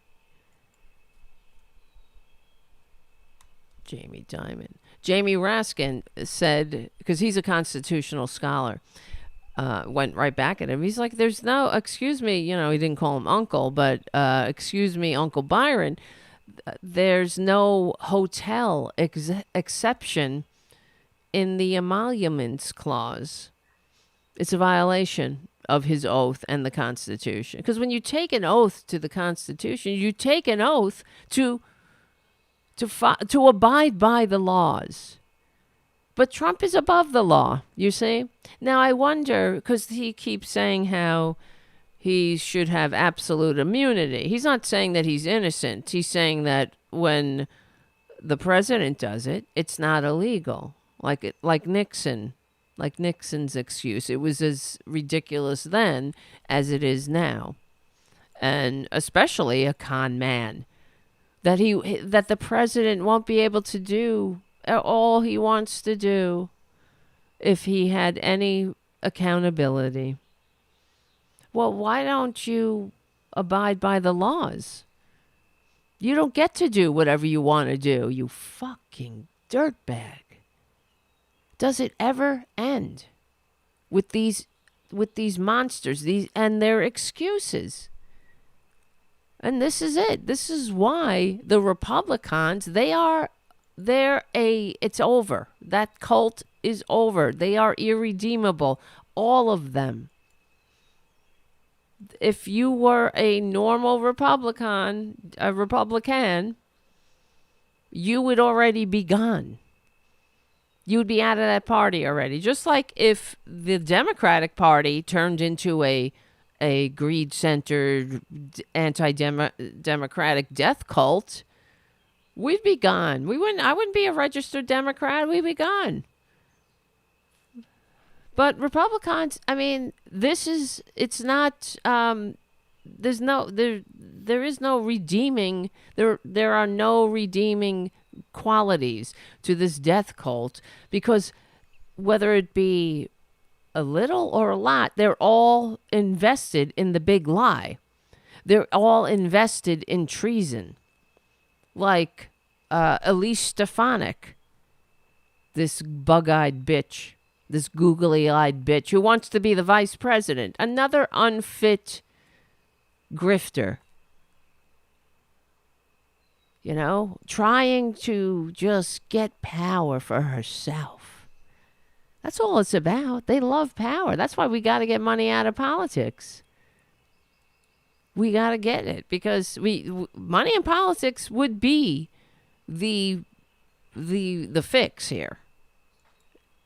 Jamie Dimon. Jamie Raskin said, because he's a constitutional scholar, went right back at him. He's like, there's no, excuse me, he didn't call him uncle, but excuse me, Uncle Byron, there's no hotel exception in the emoluments clause. It's a violation of his oath and the Constitution. Because when you take an oath to the Constitution, you take an oath to to abide by the laws. But Trump is above the law, you see? Now, I wonder, because he keeps saying how he should have absolute immunity. He's not saying that he's innocent. He's saying that when the president does it, it's not illegal. Like Nixon's excuse. It was as ridiculous then as it is now. And especially a con man. That the president won't be able to do all he wants to do if he had any accountability. Well, why don't you abide by the laws? You don't get to do whatever you want to do, you fucking dirtbag. Does it ever end with these monsters, and their excuses? And this is it. This is why the Republicans, it's over. That cult is over. They are irredeemable. All of them. If you were a normal Republican, you would already be gone. You would be out of that party already. Just like if the Democratic Party turned into a greed-centered, anti-democratic death cult, we'd be gone. I wouldn't be a registered Democrat. We'd be gone. But Republicans, I mean, there is no redeeming, there are no redeeming qualities to this death cult, because whether it be a little or a lot, they're all invested in the big lie. They're all invested in treason. Like Elise Stonic, this bug-eyed bitch. This googly-eyed bitch who wants to be the vice president. Another unfit grifter. You know, trying to just get power for herself. That's all it's about. They love power. That's why we got to get money out of politics. We got to get it, because money in politics would be the fix here.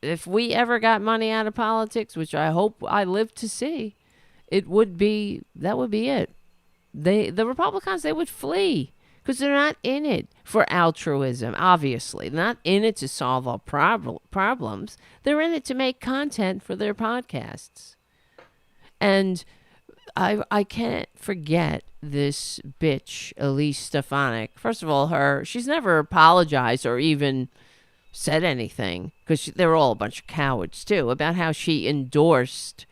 If we ever got money out of politics, which I hope I live to see, that would be it. The Republicans, they would flee, because they're not in it for altruism, obviously. They're not in it to solve all problems. They're in it to make content for their podcasts. And I can't forget this bitch, Elise Stonic. First of all, she's never apologized or even said anything, because they're all a bunch of cowards too, about how she endorsed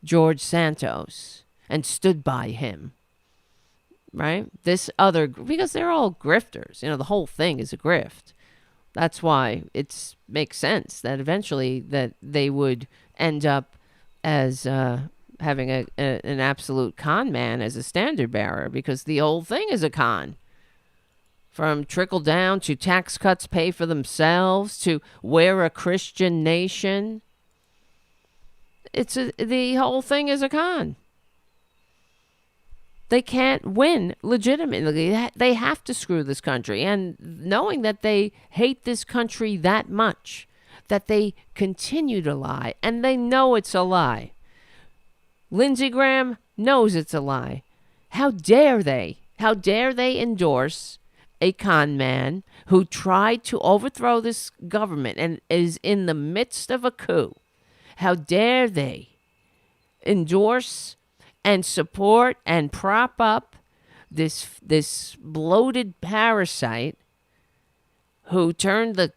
George Santos and stood by him, right? Because they're all grifters. You know, the whole thing is a grift. That's why it makes sense that eventually that they would end up as having an absolute con man as a standard bearer, because the whole thing is a con. From trickle down to tax cuts pay for themselves to we're a Christian nation. The whole thing is a con. They can't win legitimately. They have to screw this country. And knowing that they hate this country that much, that they continue to lie, and they know it's a lie. Lindsey Graham knows it's a lie. How dare they? How dare they endorse a con man who tried to overthrow this government and is in the midst of a coup? How dare they endorse and support and prop up this bloated parasite who turned the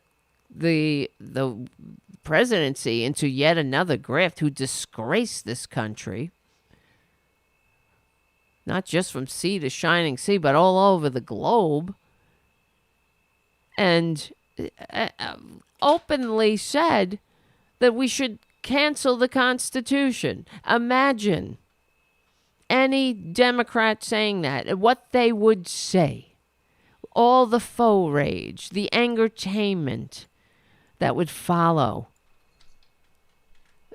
presidency into yet another grift, who disgraced this country, not just from sea to shining sea, but all over the globe, and openly said that we should cancel the Constitution. Imagine any Democrat saying that, and what they would say. All the faux rage, the angertainment that would follow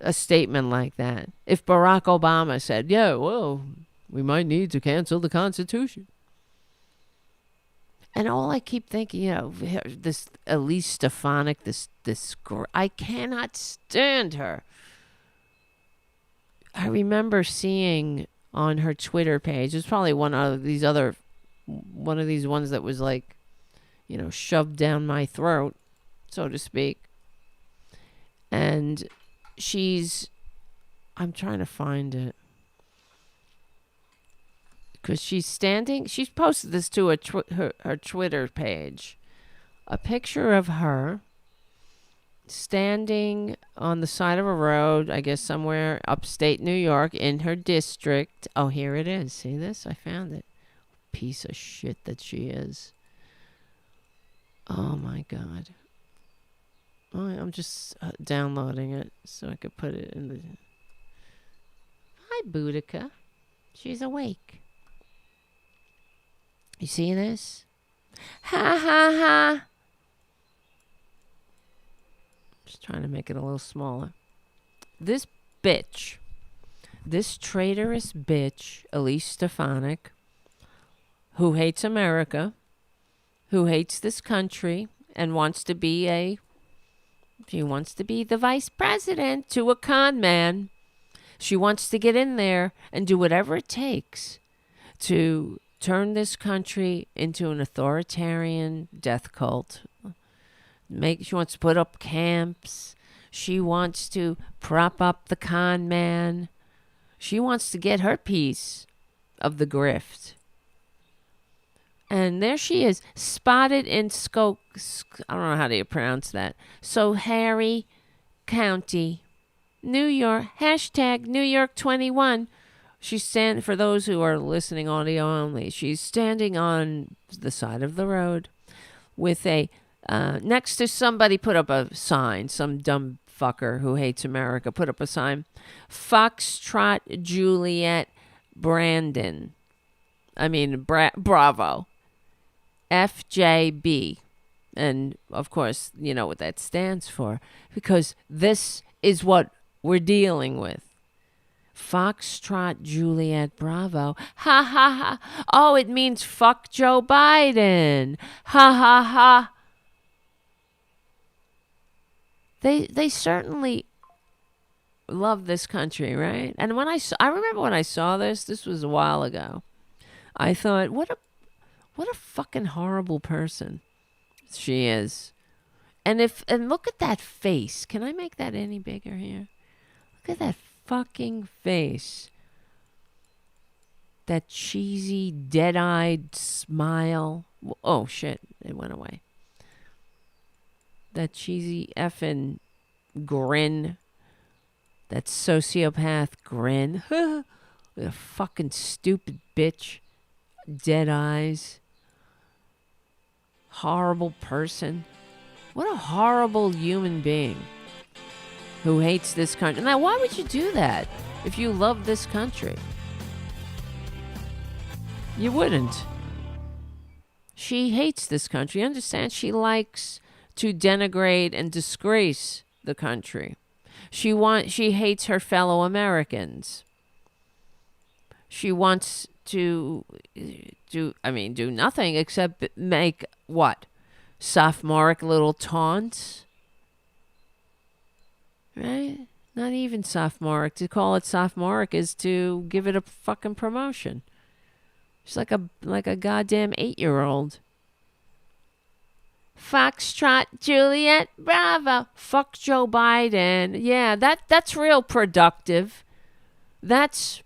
a statement like that. If Barack Obama said, yeah, well, we might need to cancel the Constitution. And all I keep thinking, this Elise Stefanic, I cannot stand her. I remember seeing on her Twitter page, it's probably one of these ones that was like, shoved down my throat, so to speak. And I'm trying to find it. Because she's posted this to her Twitter page. A picture of her standing on the side of a road, I guess somewhere upstate New York in her district. Oh, here it is. See this? I found it. Piece of shit that she is. Oh, my God. I'm just downloading it so I could put it in the... Hi, Boudica. She's awake. You see this? Ha ha ha. Just trying to make it a little smaller. This bitch, this traitorous bitch, Elise Stefanic, who hates America, who hates this country, and wants to be the vice president to a con man. She wants to get in there and do whatever it takes to turn this country into an authoritarian death cult. She wants to put up camps. She wants to prop up the con man. She wants to get her piece of the grift. And there she is, spotted in I don't know how to pronounce that. Harry County, New York, hashtag New York 21. She's standing, for those who are listening audio only, she's standing on the side of the road with next to somebody put up a sign, some dumb fucker who hates America put up a sign, Foxtrot Juliet Brandon. Bravo. FJB. And, of course, you know what that stands for, because this is what we're dealing with. Foxtrot Juliet Bravo. Ha ha ha. Oh, it means fuck Joe Biden. Ha ha ha. They certainly love this country, right? And I remember when I saw this was a while ago. I thought, what a fucking horrible person she is. And look at that face. Can I make that any bigger here? Look at that fucking face. That cheesy, dead-eyed smile. Oh, shit. It went away. That cheesy effing grin. That sociopath grin. A fucking stupid bitch. Dead eyes. Horrible person. What a horrible human being who hates this country. Now, why would you do that if you love this country? You wouldn't. She hates this country. Understand? She likes to denigrate and disgrace the country. She hates her fellow Americans. She wants to do nothing except make what? Sophomoric little taunts? Right? Not even sophomoric. To call it sophomoric is to give it a fucking promotion. She's like a goddamn 8-year-old. Foxtrot Juliet Bravo. Fuck Joe Biden. Yeah, that's real productive. That's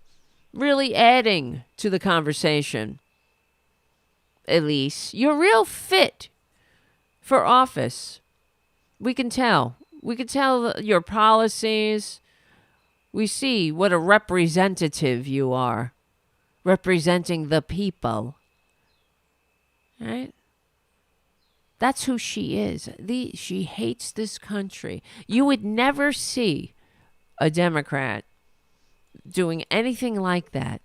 really adding to the conversation. Elise, you're real fit for office. We can tell. We can tell your policies. We see what a representative you are. Representing the people. Right? That's who she is. She hates this country. You would never see a Democrat doing anything like that.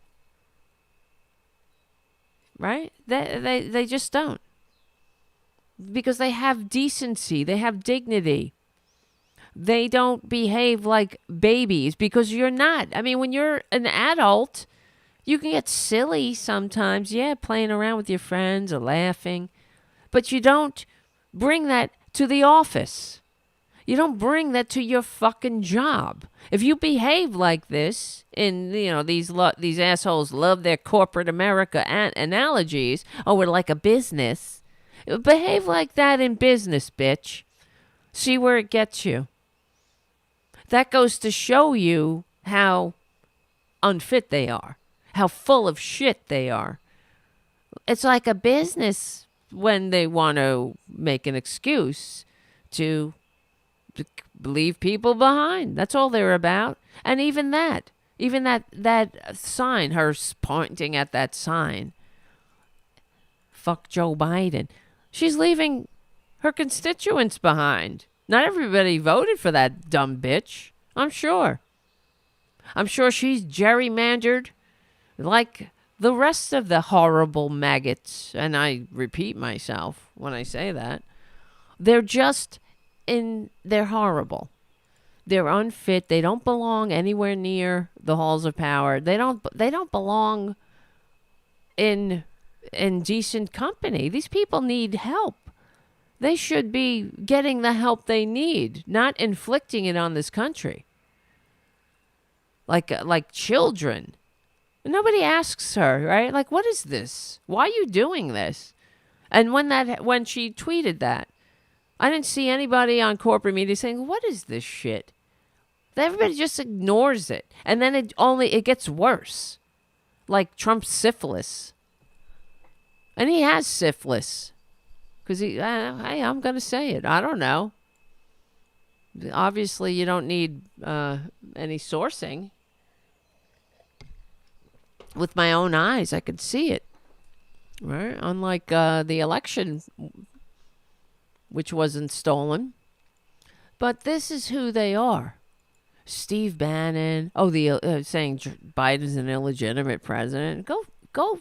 Right? They just don't. Because they have decency. They have dignity. They don't behave like babies because you're not. I mean, when you're an adult, you can get silly sometimes. Yeah, playing around with your friends or laughing. but you don't bring that to the office. You don't bring that to your fucking job. If you behave like this, these assholes love their corporate America analogies. Oh, we're like a business. Behave like that in business, bitch. See where it gets you. That goes to show you how unfit they are, how full of shit they are. It's like a business when they want to make an excuse to leave people behind. That's all they're about. And even that sign, her pointing at that sign, fuck Joe Biden. She's leaving her constituents behind. Not everybody voted for that dumb bitch, I'm sure. I'm sure she's gerrymandered like the rest of the horrible maggots. And I repeat myself when I say that. They're horrible. They're unfit. They don't belong anywhere near the halls of power. They don't belong in decent company. These people need help. They should be getting the help they need, not inflicting it on this country. Like children. Nobody asks her, right? Like, what is this? Why are you doing this? And when she tweeted that, I didn't see anybody on corporate media saying, what is this shit? Everybody just ignores it. And then it gets worse. Like Trump's syphilis. And he has syphilis. Because I'm going to say it. I don't know. Obviously, you don't need any sourcing. With my own eyes, I could see it. Right? Unlike the election, which wasn't stolen. But this is who they are. Steve Bannon. Oh, saying Biden's an illegitimate president. Go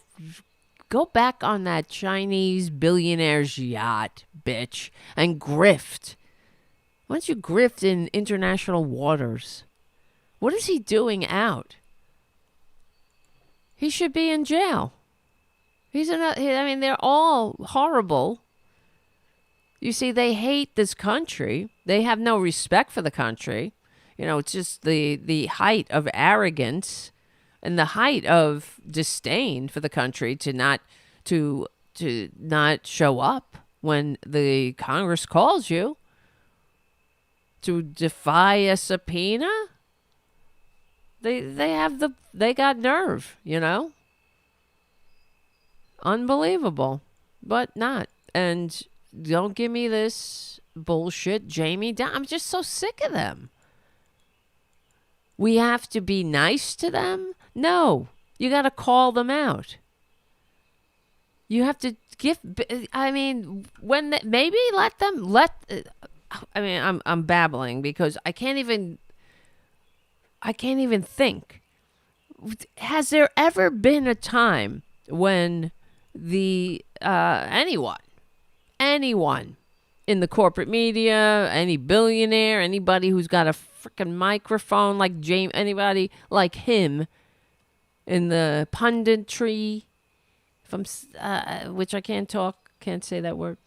back on that Chinese billionaire's yacht, bitch, and grift. Why don't you grift in international waters? What is he doing out? He should be in jail. They're all horrible. You see, they hate this country. They have no respect for the country. It's just the height of arrogance and the height of disdain for the country to not show up when the Congress calls you, to defy a subpoena. They got nerve, Unbelievable, but not. And don't give me this bullshit, Jamie. I'm just so sick of them. We have to be nice to them? No, you got to call them out. You have to maybe let them I'm babbling because I can't even think. Has there ever been a time when anyone in the corporate media, any billionaire, anybody who's got a freaking microphone like James, anybody like him in the punditry, which I can't say that word.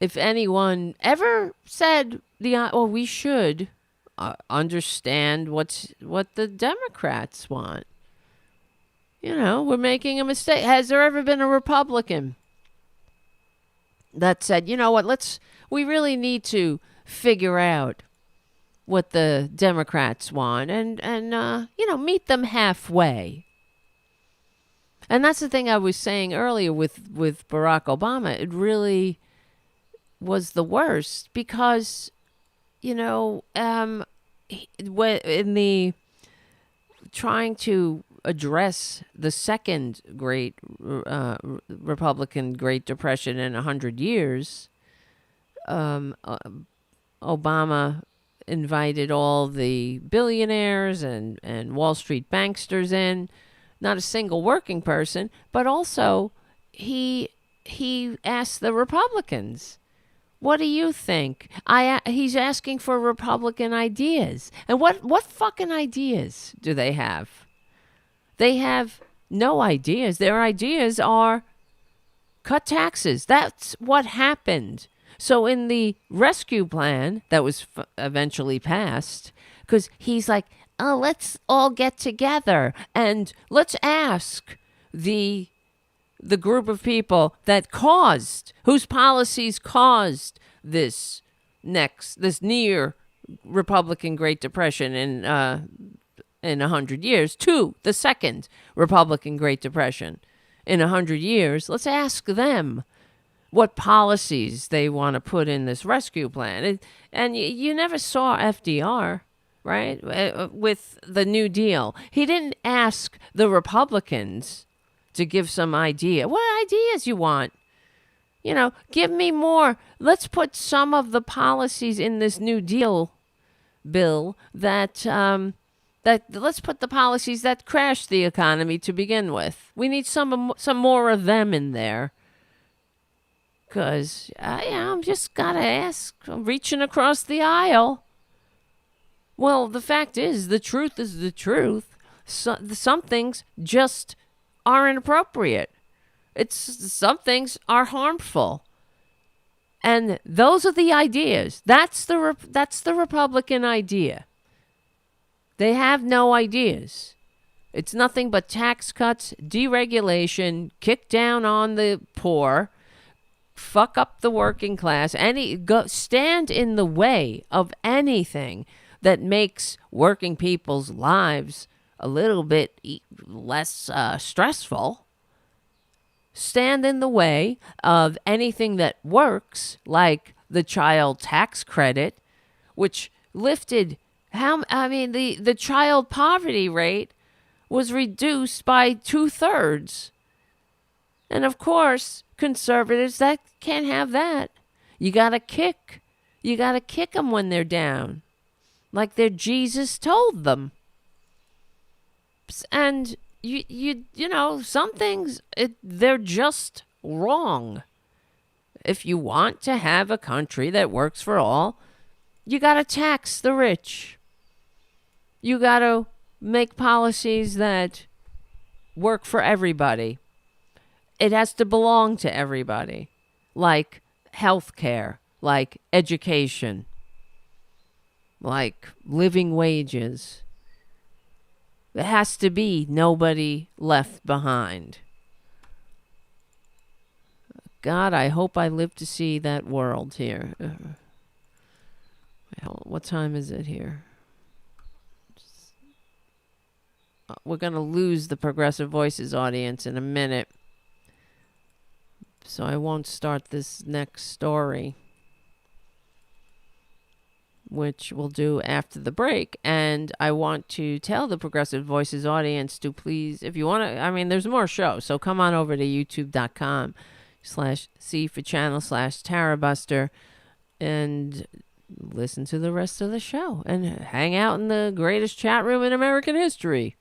If anyone ever said we should understand what the Democrats want. We're making a mistake. Has there ever been a Republican that said, we really need to figure out what the Democrats want and meet them halfway. And that's the thing I was saying earlier with Barack Obama. It really was the worst because, in the trying to address the second great Republican Great Depression in 100 years, Obama invited all the billionaires and Wall Street banksters in, not a single working person, but also he asked the Republicans, what do you think? He's asking for Republican ideas. And what fucking ideas do they have? They have no ideas. Their ideas are cut taxes. That's what happened. So in the rescue plan that was eventually passed, because he's like, oh, let's all get together and let's ask the group of people whose policies caused this near Republican Great Depression in 100 years to the second Republican Great Depression in 100 years. Let's ask them what policies they want to put in this rescue plan. And you never saw FDR, right, with the New Deal. He didn't ask the Republicans to give some idea. What ideas you want? Give me more. Let's put some of the policies in this New Deal bill that let's put the policies that crashed the economy to begin with. We need some more of them in there. Because I'm just got to ask. I'm reaching across the aisle. Well, the fact is the truth. Some things just are inappropriate. Some things are harmful. And those are the ideas. That's the Republican idea. They have no ideas. It's nothing but tax cuts, deregulation, kick down on the poor, fuck up the working class, stand in the way of anything that makes working people's lives a little bit less stressful. Stand in the way of anything that works, like the child tax credit, which lifted the child poverty rate was reduced by 2/3. And of course, conservatives, that can't have that. You gotta kick them when they're down, like their Jesus told them. And you know, some things they're just wrong. If you want to have a country that works for all, you gotta tax the rich. You gotta make policies that work for everybody. It has to belong to everybody, like healthcare, like education, like living wages. There has to be nobody left behind. God, I hope I live to see that world here. What time is it here? We're going to lose the Progressive Voices audience in a minute. So I won't start this next story, which we'll do after the break. And I want to tell the Progressive Voices audience to please, if you want to, I mean, there's more shows. So come on over to youtube.com/C for channel/Tarabuster and listen to the rest of the show and hang out in the greatest chat room in American history.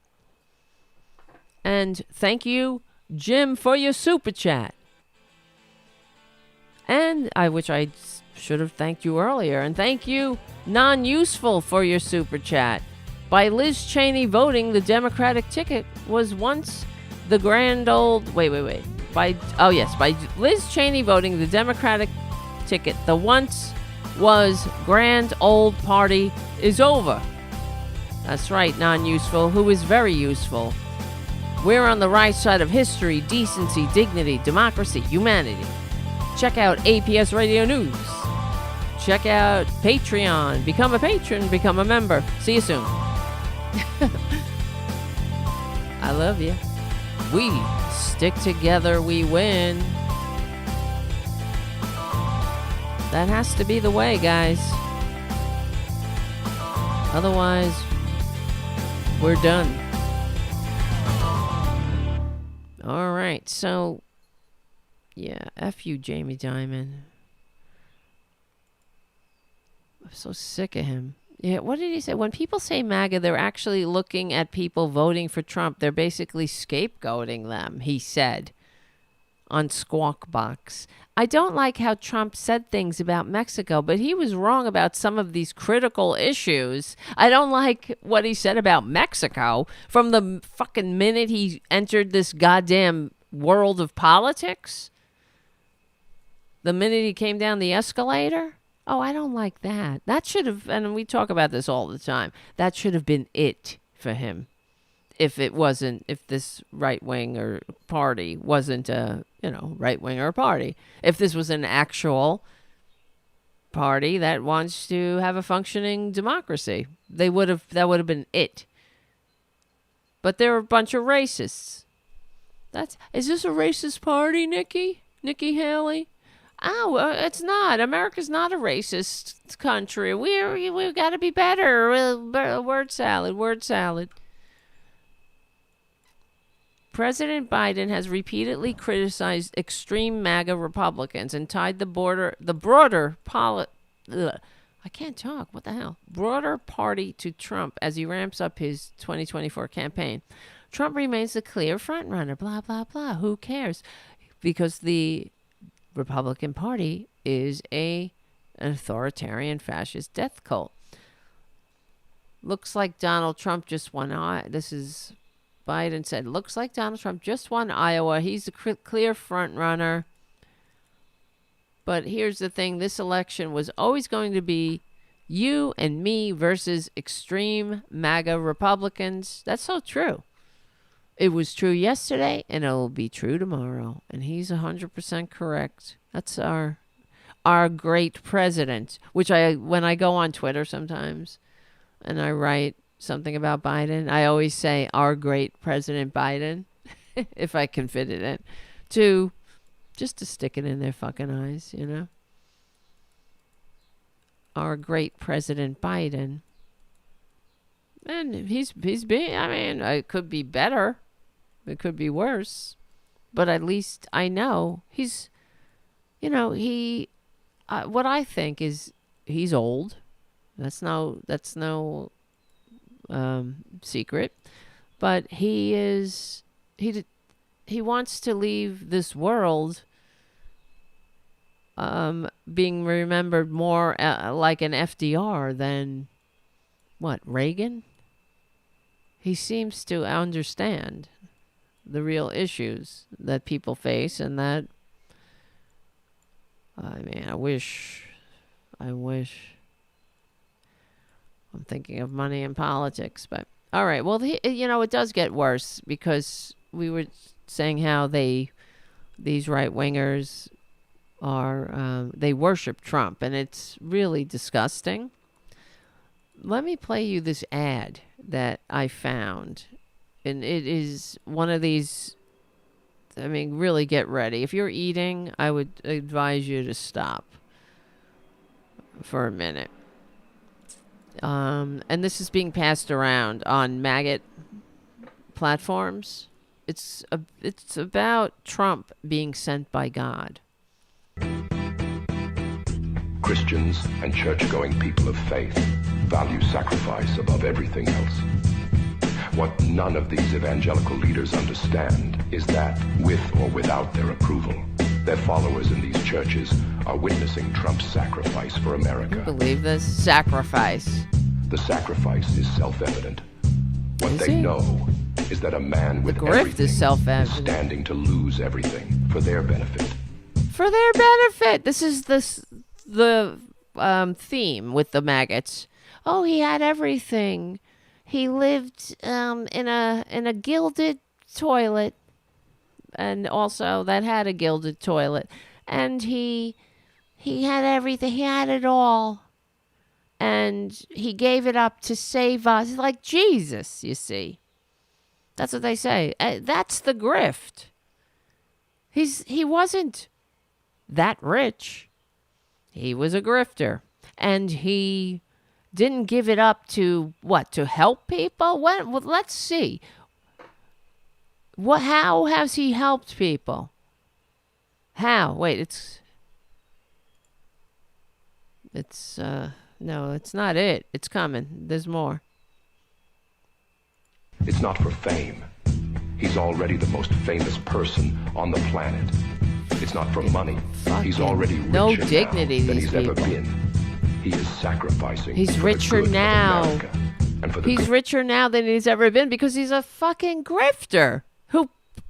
And thank you, Jim, for your super chat. And which I should have thanked you earlier. And thank you, Non-Useful, for your super chat. By Liz Cheney voting, the Democratic ticket was once the grand old... Wait. By Liz Cheney voting, the Democratic ticket, the once was grand old party is over. That's right, Non-Useful, who is very useful. We're on the right side of history, decency, dignity, democracy, humanity. Check out APS Radio News. Check out Patreon. Become a patron. Become a member. See you soon. I love you. We stick together, we win. That has to be the way, guys. Otherwise, we're done. All right, so... yeah, F you, Jamie Dimon. I'm so sick of him. Yeah, what did he say? When people say MAGA, they're actually looking at people voting for Trump. They're basically scapegoating them, he said on Squawk Box. I don't like how Trump said things about Mexico, but he was wrong about some of these critical issues. I don't like what he said about Mexico from the fucking minute he entered this goddamn world of politics. the minute he came down the escalator. Oh, I don't like that. That should have, and we talk about this all the time, that should have been it for him. If this right wing or party wasn't a, right wing or party. If this was an actual party that wants to have a functioning democracy, that would have been it. But they're a bunch of racists. Is this a racist party, Nikki Haley? Oh, it's not. America's not a racist country. We've got to be better. Word salad. President Biden has repeatedly criticized extreme MAGA Republicans and tied the broader party to Trump as he ramps up his 2024 campaign. Trump remains the clear frontrunner, blah, blah, blah. Who cares? Because the Republican Party is an authoritarian fascist death cult. Looks like Donald Trump just won. This is Biden said, looks like Donald Trump just won Iowa. He's the clear front runner. But here's the thing. This election was always going to be you and me versus extreme MAGA Republicans. That's so true. It was true yesterday, and it'll be true tomorrow. And he's 100% correct. That's our great president, which when I go on Twitter sometimes and I write something about Biden, I always say our great President Biden, if I can fit it in, just to stick it in their fucking eyes, Our great President Biden. And he's being, it could be better. It could be worse. But at least I know he's, what I think is he's old. That's no secret. But he wants to leave this world being remembered more like an FDR than Reagan? He seems to understand the real issues that people face, and that I wish I'm thinking of money and politics, but all right. Well, it does get worse because we were saying how these right wingers they worship Trump, and it's really disgusting. Let me play you this ad that I found, and it is one of these. Really get ready. If you're eating, I would advise you to stop for a minute. And this is being passed around on maggot platforms. It's about Trump being sent by God. Christians and church-going people of faith value sacrifice above everything else. What none of these evangelical leaders understand is that, with or without their approval, their followers in these churches are witnessing Trump's sacrifice for America. Can you believe this? Sacrifice. The sacrifice is self-evident. What they know is that a man with everything is standing to lose everything for their benefit. For their benefit. This is the theme with the maggots. Oh, he had everything. He lived in a gilded toilet, and also that had a gilded toilet, and he had everything. He had it all, and he gave it up to save us, like Jesus. You see, that's what they say. That's the grift. He wasn't that rich. He was a grifter, and he didn't give it up to help people? Well, let's see. How has he helped people? How? Wait, no, it's not it. It's coming. There's more. It's not for fame. He's already the most famous person on the planet. It's not for money. He's already richer no dignity now than these he's people. ever been. He is sacrificing. He's for richer the good now. of America and for the He's richer now than he's ever been because he's a fucking grifter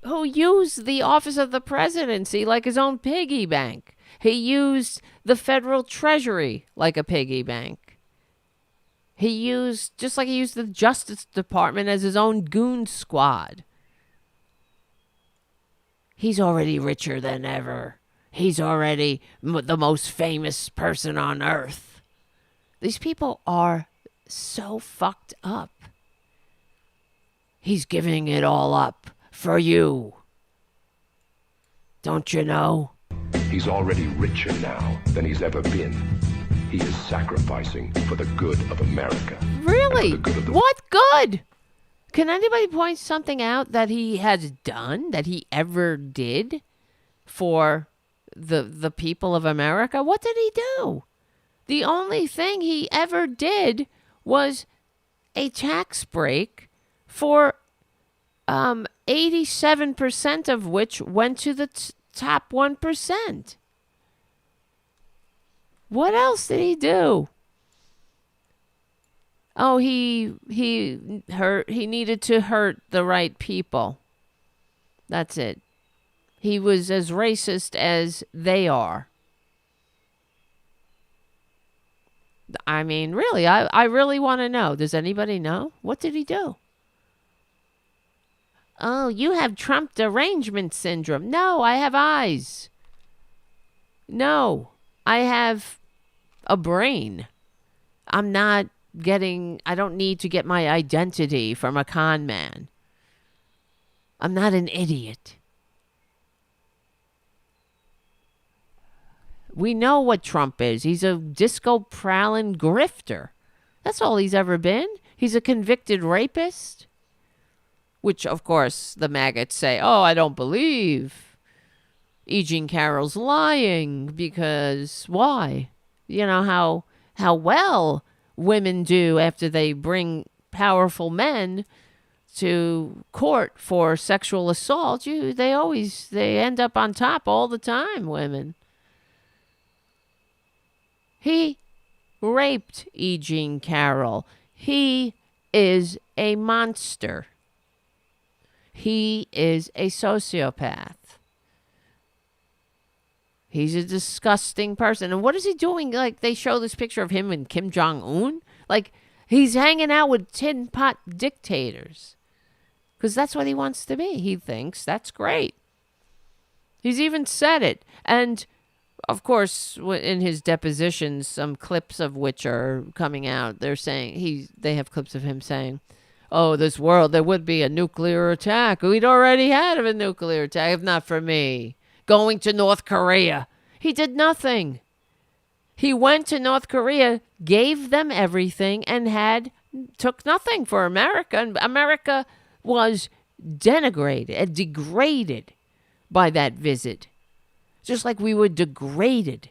who used the office of the presidency like his own piggy bank. He used the federal treasury like a piggy bank. He used, just like he used the Justice Department as his own goon squad. He's already richer than ever. He's already the most famous person on earth. These people are so fucked up. He's giving it all up for you. Don't you know? He's already richer now than he's ever been. He is sacrificing for the good of America. Really? Good of What good? Can anybody point something out that he has done, that he ever did for the people of America? What did he do? The only thing he ever did was a tax break for 87% of which went to the top 1%. What else did he do? Oh, he needed to hurt the right people. That's it. He was as racist as they are. I mean, really, I really want to know. Does anybody know? What did he do? Oh, you have Trump derangement syndrome. No, I have eyes. No, I have a brain. I don't need to get my identity from a con man. I'm not an idiot. We know what Trump is. He's a disco-prowling grifter. That's all he's ever been. He's a convicted rapist. Which, of course, the maggots say, oh, I don't believe E. Jean Carroll's lying because why? You know how well women do after they bring powerful men to court for sexual assault. They end up on top all the time, women. He raped E. Jean Carroll. He is a monster. He is a sociopath. He's a disgusting person. And what is he doing? Like, they show this picture of him and Kim Jong-un. Like, he's hanging out with tin pot dictators. Because that's what he wants to be. He thinks that's great. He's even said it. And, of course, in his depositions, some clips of which are coming out, they're saying, they have clips of him saying, oh, this world, there would be a nuclear attack. We'd already had a nuclear attack, if not for me. Going to North Korea. He did nothing. He went to North Korea, gave them everything, and took nothing for America. And America was denigrated and degraded by that visit. Just like we were degraded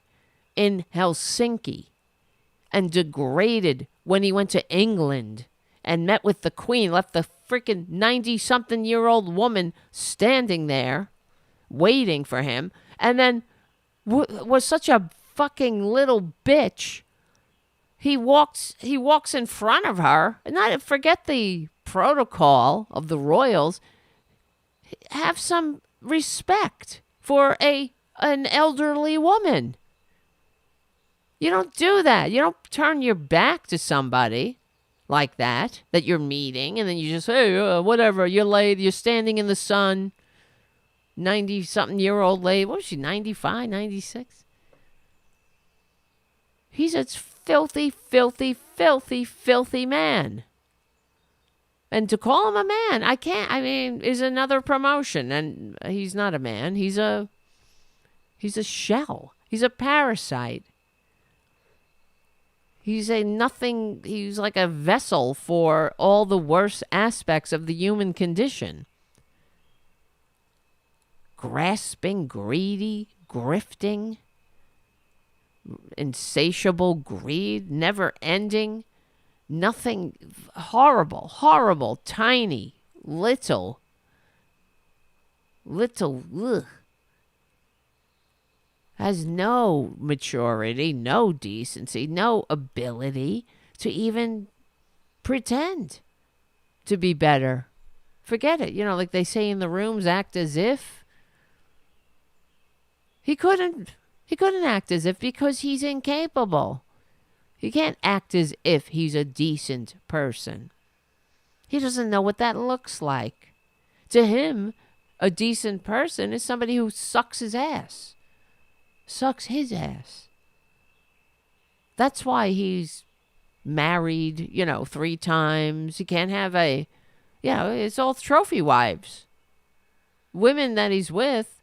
in Helsinki and degraded when he went to England and met with the Queen, left the freaking 90-something-year-old woman standing there waiting for him, and then was such a fucking little bitch. He walks in front of her, and not forget the protocol of the royals. Have some respect for an elderly woman. You don't do that. You don't turn your back to somebody like that you're meeting, and then you just, hey, whatever, you're late, you're standing in the sun. 90-something-year-old lady. What was she, 95, 96? He's a filthy, filthy, filthy, filthy man. And to call him a man, I can't. I mean, is another promotion. And he's not a man. He's a shell. He's a parasite. He's like a vessel for all the worst aspects of the human condition. Grasping, greedy, grifting, insatiable greed, never ending, nothing, horrible, tiny, little, ugh. Has no maturity, no decency, no ability to even pretend to be better. Forget it. Like they say in the rooms, act as if. He couldn't He couldn't act as if because he's incapable. He can't act as if he's a decent person. He doesn't know what that looks like. To him, a decent person is somebody who sucks his ass. Sucks his ass. That's why he's married, 3 times. He can't have it's all trophy wives. Women that he's with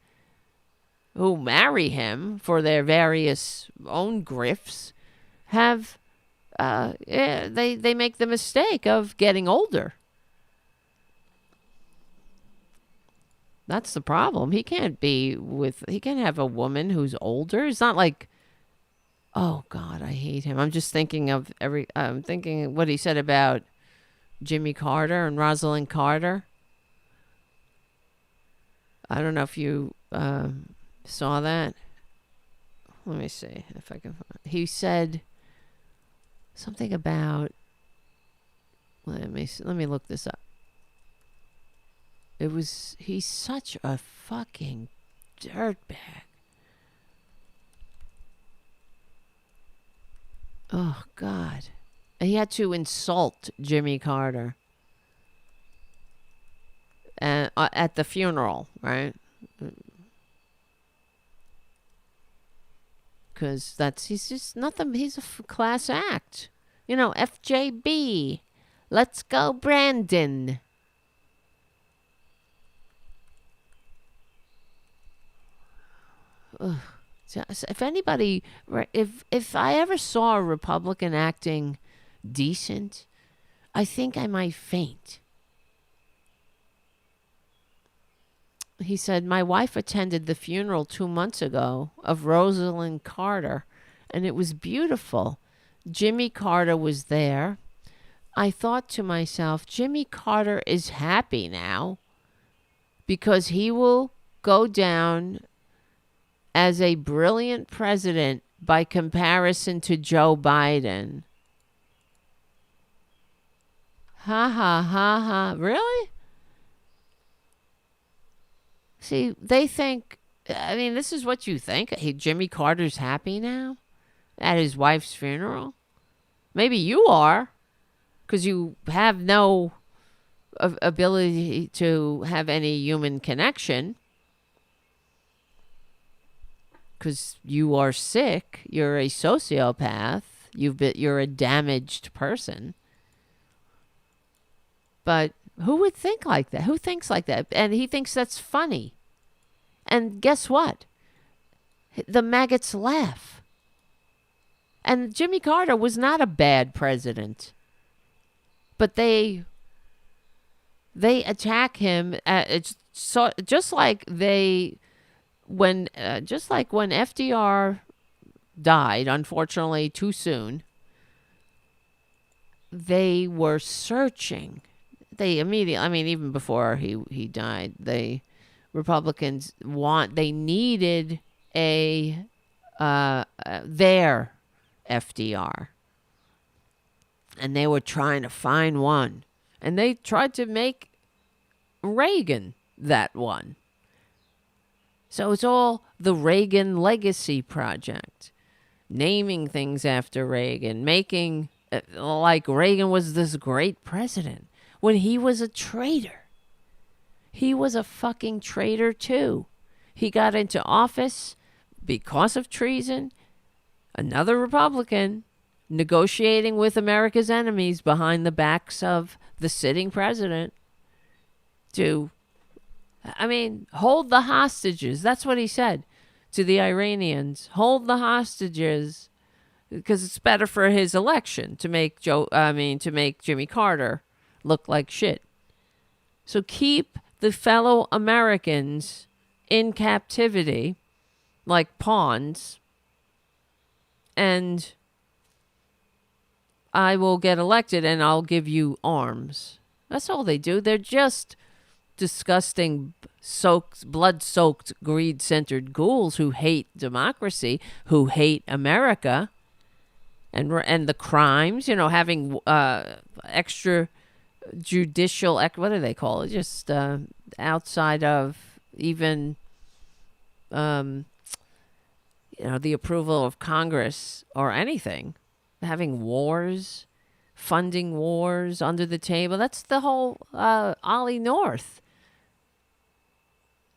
who marry him for their various own grifts have, they make the mistake of getting older. That's the problem. He can't have a woman who's older. It's not like, oh God, I hate him. I'm just thinking of thinking what he said about Jimmy Carter and Rosalind Carter. I don't know if you saw that. Let me see if I can. He said something about. Let me look this up. He's such a fucking dirtbag. Oh, God. He had to insult Jimmy Carter at the funeral, right? Because he's just nothing. He's a class act. FJB. Let's go, Brandon. Ugh. If anybody, if I ever saw a Republican acting decent, I think I might faint. He said, my wife attended the funeral 2 months ago of Rosalind Carter, and it was beautiful. Jimmy Carter was there. I thought to myself, Jimmy Carter is happy now because he will go down as a brilliant president by comparison to Joe Biden. Ha ha ha ha. Really? See, they think, this is what you think. Hey, Jimmy Carter's happy now at his wife's funeral? Maybe you are, because you have no ability to have any human connection. Because you are sick, you're a sociopath, you're a damaged person. But who would think like that? Who thinks like that? And he thinks that's funny. And guess what? The maggots laugh. And Jimmy Carter was not a bad president. But they attack him. Just like when FDR died, unfortunately too soon, they were searching. They immediately, even before he died, Republicans needed their FDR. And they were trying to find one. And they tried to make Reagan that one. So it's all the Reagan Legacy Project. Naming things after Reagan. Making like Reagan was this great president. When he was a traitor. He was a fucking traitor too. He got into office because of treason. Another Republican negotiating with America's enemies behind the backs of the sitting president to, hold the hostages. That's what he said to the Iranians. Hold the hostages because it's better for his election to make Jimmy Carter look like shit. So keep the fellow Americans in captivity like pawns, and I will get elected and I'll give you arms. That's all they do. They're just disgusting, blood-soaked, greed-centered ghouls who hate democracy, who hate America, and the crimes, having extra judicial, what do they call it? Just outside of even, the approval of Congress or anything, having wars, funding wars under the table. That's the whole Ollie North.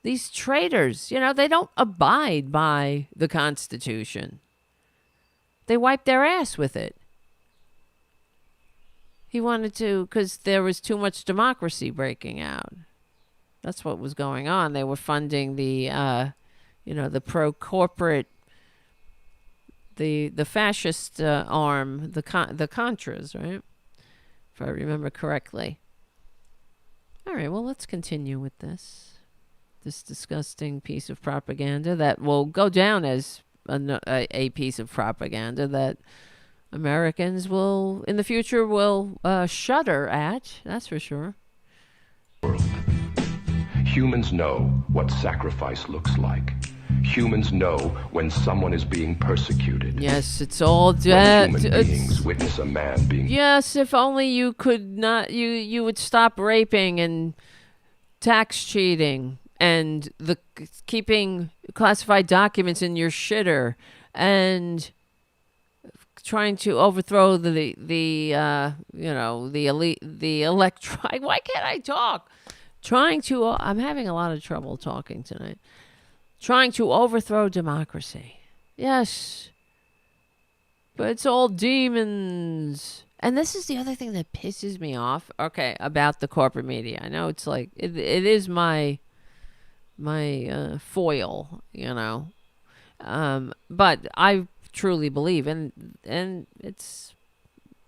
These traitors, they don't abide by the Constitution. They wipe their ass with it. He wanted to, because there was too much democracy breaking out. That's what was going on. They were funding the, the pro-corporate, the fascist arm, the Contras, right? If I remember correctly. All right, well, let's continue with this disgusting piece of propaganda that will go down as a piece of propaganda that Americans will, in the future, will shudder at. That's for sure. Humans know what sacrifice looks like. Humans know when someone is being persecuted. Yes, it's all when human beings witness a man being... Yes, if only you could not... You would stop raping and tax cheating and keeping classified documents in your shitter and trying to overthrow the elite, the electronic... Why can't I talk? I'm having a lot of trouble talking tonight. Trying to overthrow democracy. Yes. But it's all demons. And this is the other thing that pisses me off. Okay, about the corporate media. I know it's like, it is my foil, but I truly believe, and it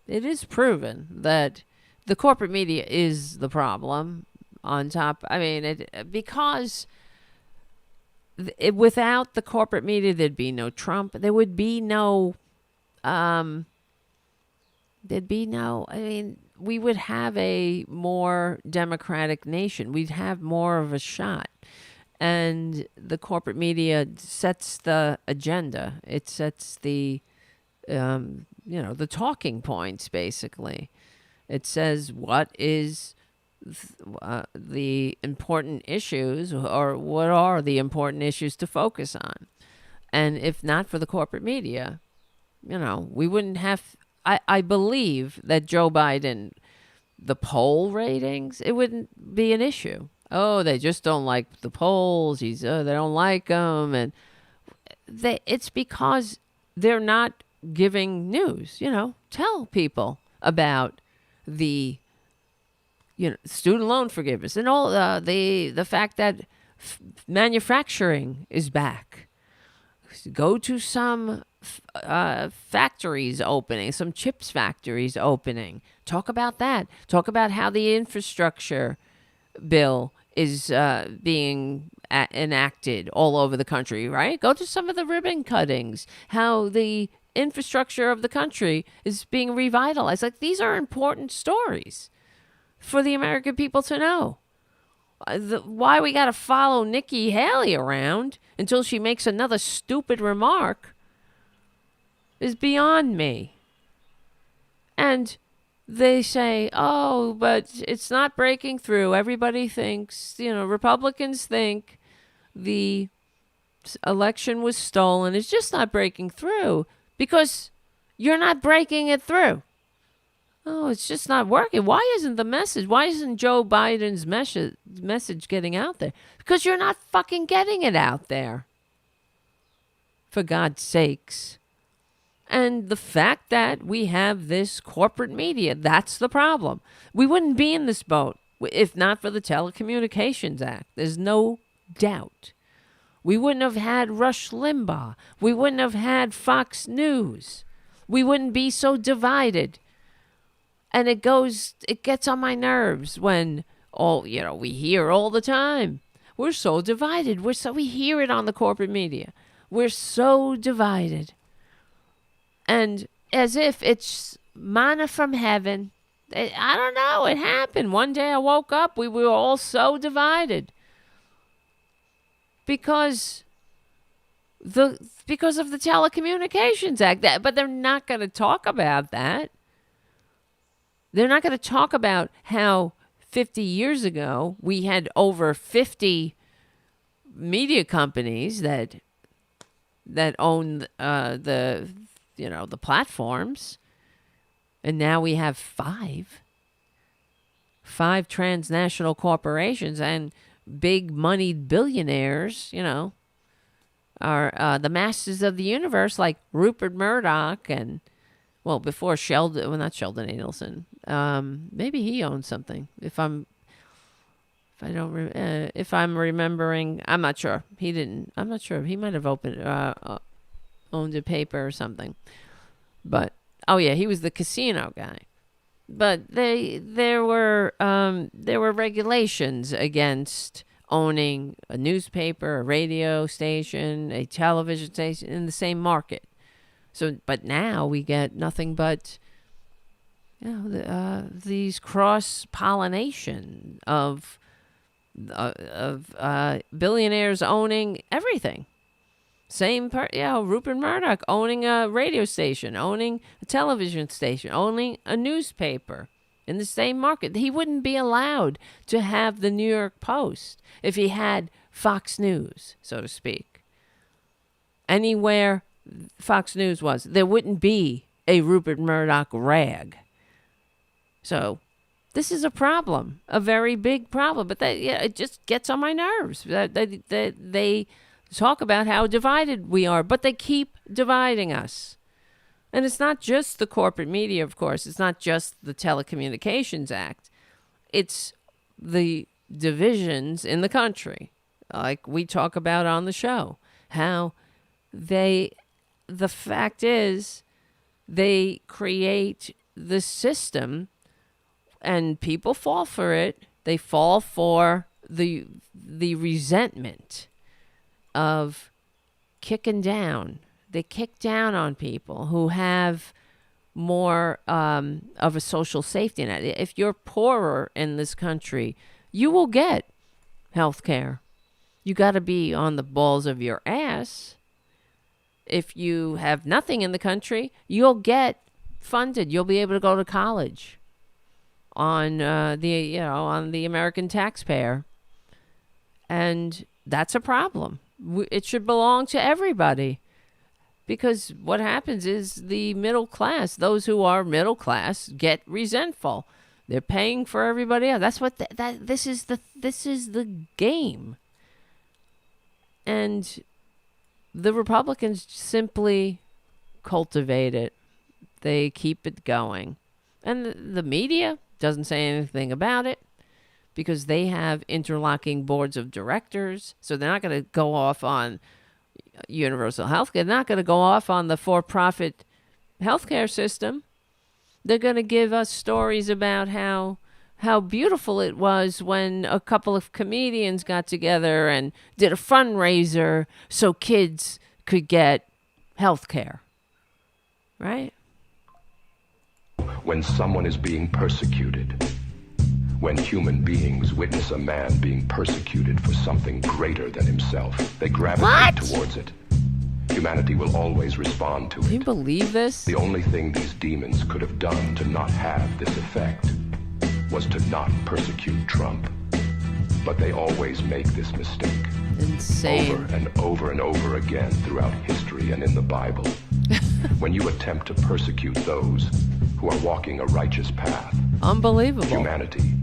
is proven that the corporate media is the problem. On top, because without the corporate media, there'd be no Trump. There would be no, we would have a more democratic nation. We'd have more of a shot. And the corporate media sets the agenda. It sets the talking points, basically. It says what is the important issues, or what are the important issues to focus on. And if not for the corporate media, we wouldn't have... I believe that Joe Biden, the poll ratings, it wouldn't be an issue. Oh, they just don't like the polls. They don't like them. And it's because they're not giving news. Tell people about the student loan forgiveness and all the fact that manufacturing is back. Go to some factories opening, some chips factories opening. Talk about that. Talk about how the infrastructure bill is being enacted all over the country, right? Go to some of the ribbon cuttings, how the infrastructure of the country is being revitalized. Like, these are important stories for the American people to know. Why we got to follow Nikki Haley around until she makes another stupid remark is beyond me. And they say, oh, but it's not breaking through. Everybody thinks, Republicans think the election was stolen. It's just not breaking through because you're not breaking it through. Oh, it's just not working. Why isn't Joe Biden's message getting out there? Because you're not fucking getting it out there. For God's sakes. And the fact that we have this corporate media, that's the problem. We wouldn't be in this boat if not for the Telecommunications Act. There's no doubt. We wouldn't have had Rush Limbaugh. We wouldn't have had Fox News. We wouldn't be so divided. And it gets on my nerves when, we hear all the time. We're so divided. We hear it on the corporate media. We're so divided. And as if it's manna from heaven. I don't know. It happened. One day I woke up. We were all so divided. Because of the Telecommunications Act. But they're not going to talk about that. They're not going to talk about how 50 years ago we had over 50 media companies that that own the platforms. And now we have five transnational corporations and big moneyed billionaires, are the masters of the universe, like Rupert Murdoch and, well, before Sheldon, well, not Sheldon Adelson. Maybe he owns something. If I'm remembering, I'm not sure. He didn't. I'm not sure. He might have owned a paper or something. But he was the casino guy. But there were regulations against owning a newspaper, a radio station, a television station in the same market. So, but now we get nothing but these cross pollination of billionaires owning everything. Same part, Rupert Murdoch owning a radio station, owning a television station, owning a newspaper in the same market. He wouldn't be allowed to have the New York Post if he had Fox News, so to speak. Anywhere Fox News was, there wouldn't be a Rupert Murdoch rag. So this is a problem, a very big problem. But it just gets on my nerves. They talk about how divided we are, but they keep dividing us. And it's not just the corporate media, of course. It's not just the Telecommunications Act. It's the divisions in the country, like we talk about on the show. How the fact is, they create the system and people fall for it. They fall for the resentment of kicking down. They kick down on people who have more of a social safety net. If you're poorer in this country, you will get health care. You got to be on the balls of your ass. If you have nothing in the country, you'll get funded. You'll be able to go to college on the American taxpayer. And that's a problem. It should belong to everybody, because what happens is the middle class, those who are middle class, get resentful. They're paying for everybody else. That's what this is the game. And the Republicans simply cultivate it. They keep it going. And the media doesn't say anything about it, because they have interlocking boards of directors. So they're not going to go off on universal health care. They're not going to go off on the for-profit healthcare system. They're going to give us stories about how beautiful it was when a couple of comedians got together and did a fundraiser so kids could get health care. Right? When someone is being persecuted, when human beings witness a man being persecuted for something greater than himself, they gravitate towards it. Humanity will always respond to it. Can you believe this? The only thing these demons could have done to not have this effect was to not persecute Trump. But they always make this mistake. Insane. Over and over and over again throughout history and in the Bible. When you attempt to persecute those who are walking a righteous path, unbelievable, humanity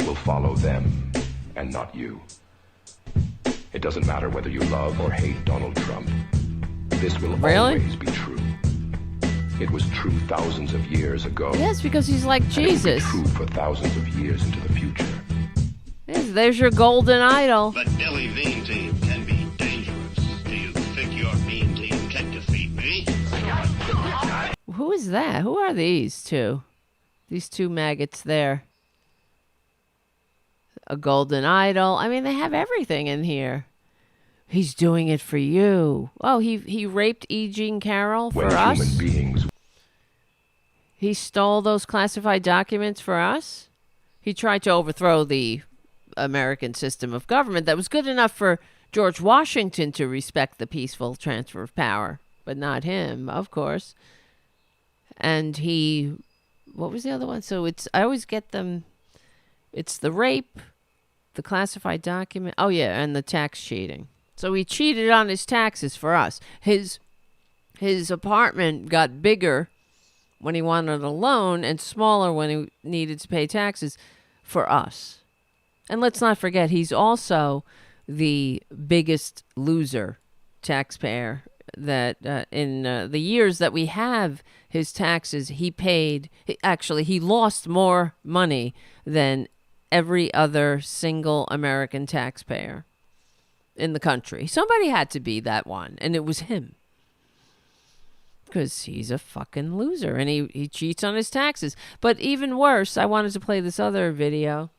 will follow them and not you. It doesn't matter whether you love or hate Donald Trump. This will always be true. It was true thousands of years ago. Yes, because he's like Jesus. And it will be true for thousands of years into the future. Yes, there's your golden idol. But Billy Bean Team can be dangerous. Do you think your Bean Team can defeat me? Who is that? Who are these two? These two maggots there. A golden idol. I mean, they have everything in here. He's doing it for you. Oh, he raped E. Jean Carroll for us? When human beings... He stole those classified documents for us? He tried to overthrow the American system of government that was good enough for George Washington to respect the peaceful transfer of power, but not him, of course. And he... What was the other one? So I always get them... It's the rape, the classified document... Oh, yeah, and the tax cheating. So he cheated on his taxes for us. His apartment got bigger when he wanted a loan and smaller when he needed to pay taxes for us. And let's not forget, he's also the biggest loser taxpayer that in the years that we have his taxes, he lost more money than every other single American taxpayer in the country. Somebody had to be that one, and it was him. Because he's a fucking loser, and he cheats on his taxes. But even worse, I wanted to play this other video.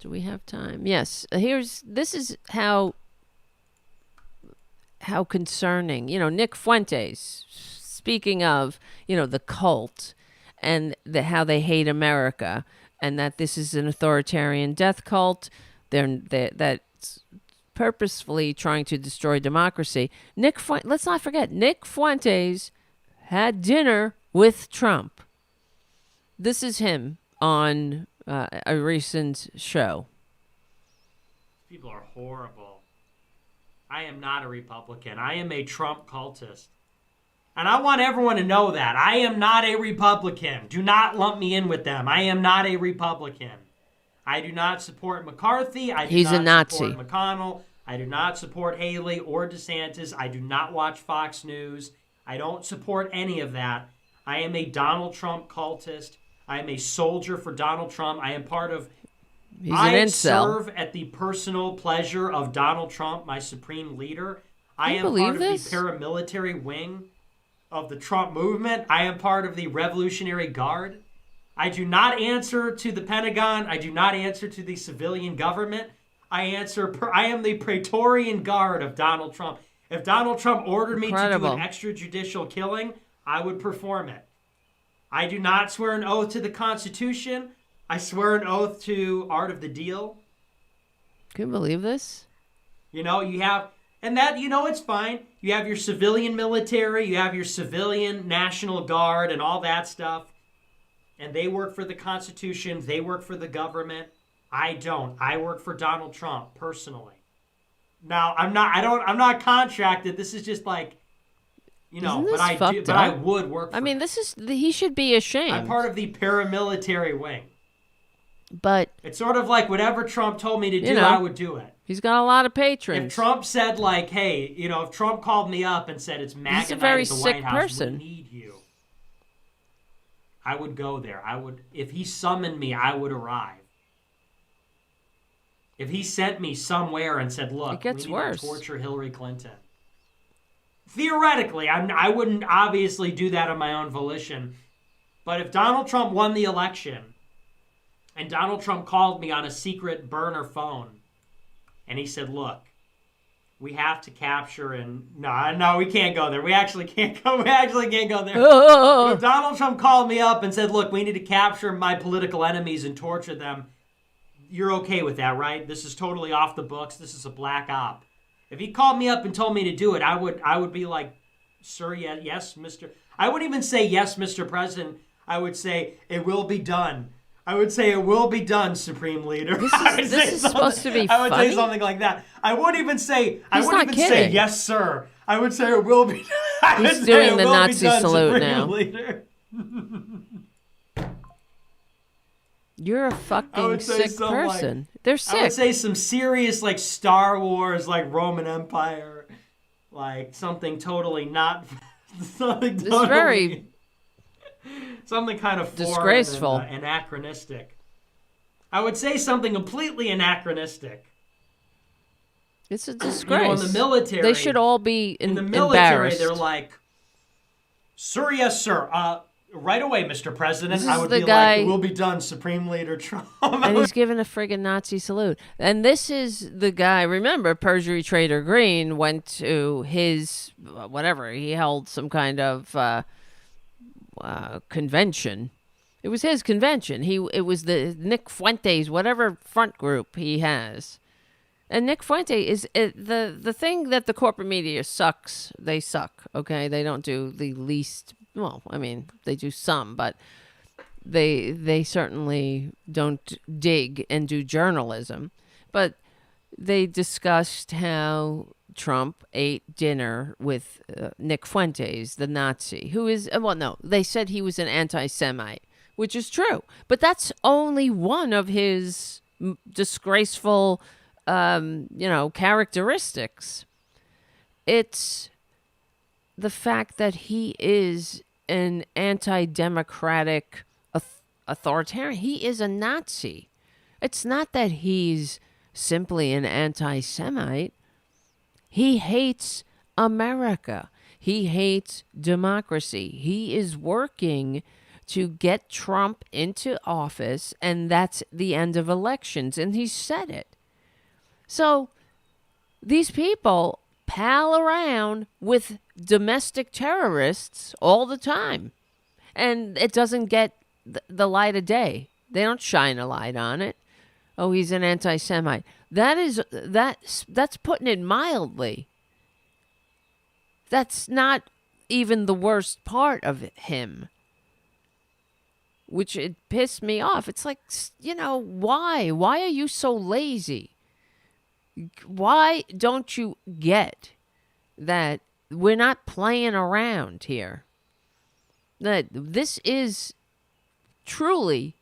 Do we have time? Yes. This is how concerning, Nick Fuentes, speaking of, the cult and how they hate America and that this is an authoritarian death cult. That's purposefully trying to destroy democracy. Let's not forget, Nick Fuentes had dinner with Trump. This is him on a recent show. People are horrible. I am not a Republican. I am a Trump cultist. And I want everyone to know that. I am not a Republican. Do not lump me in with them. I am not a Republican. I do not support McCarthy. He's a Nazi. Support McConnell. I do not support Haley or DeSantis. I do not watch Fox News. I don't support any of that. I am a Donald Trump cultist. I am a soldier for Donald Trump. I am part of... I serve at the personal pleasure of Donald Trump, my supreme leader. I am part of the paramilitary wing of the Trump movement. I am part of the Revolutionary Guard. I do not answer to the Pentagon. I do not answer to the civilian government. I am the Praetorian Guard of Donald Trump. If Donald Trump ordered me to do an extrajudicial killing, I would perform it. I do not swear an oath to the Constitution. I swear an oath to Art of the Deal. Can you believe this? You have, and that, it's fine. You have your civilian military, you have your civilian National Guard and all that stuff. And they work for the Constitution, they work for the government. I don't. I work for Donald Trump personally. Now, I'm not contracted. This is just like, but I would work for he should be ashamed. I'm part of the paramilitary wing. But it's sort of like whatever Trump told me to do, I would do it. He's got a lot of patrons. If Trump said like, hey, if Trump called me up and said it's Maga night at the White House, we need you, I would go there. If he summoned me, I would arrive. If he sent me somewhere and said, look, we need to torture Hillary Clinton. Theoretically, I wouldn't obviously do that on my own volition. But if Donald Trump won the election and Donald Trump called me on a secret burner phone and he said, look, we have to capture and... No, we can't go there. We actually can't go there. If Donald Trump called me up and said, look, we need to capture my political enemies and torture them, you're okay with that, right? This is totally off the books. This is a black op. If he called me up and told me to do it, I would be like, sir, yes, Mr. I wouldn't even say, yes, Mr. President. I would say, it will be done. I would say, it will be done, Supreme Leader. This is supposed to be funny? I would say something like that. I wouldn't even say, say, yes, sir. I would say, it will be done. He's doing the Nazi salute now. Leader. You're a fucking sick person. They're sick. I would say some serious, like, Star Wars, like, Roman Empire. Like, something totally not... something kind of disgraceful and anachronistic. I would say something completely anachronistic. It's a disgrace. In the military... They should all be in the military, embarrassed. They're like, sir, yes, sir. Right away, Mr. President. I would be like, it will be done, Supreme Leader Trump. And he's giving a friggin' Nazi salute. And this is the guy, remember, Perjury Trader Green went to his, whatever, he held some kind of convention. It was his convention. It was the Nick Fuentes, whatever front group he has. And Nick Fuente is the thing that the corporate media sucks. They suck, okay? They don't do the least... Well, I mean, they do some, but they certainly don't dig and do journalism. But they discussed how Trump ate dinner with Nick Fuentes, the Nazi, who is, well, no, they said he was an anti-Semite, which is true. But that's only one of his disgraceful, characteristics. It's the fact that he is an anti-democratic authoritarian. He is a Nazi. It's not that he's simply an anti-Semite. He hates America. He hates democracy. He is working to get Trump into office, and that's the end of elections. And he said it. So these people pal around with domestic terrorists all the time, and it doesn't get the light of day. They don't shine a light on it. Oh, he's an anti-Semite. That's putting it mildly. That's not even the worst part of him, which it pissed me off. It's like, why? Why are you so lazy? Why don't you get that we're not playing around here? That this is truly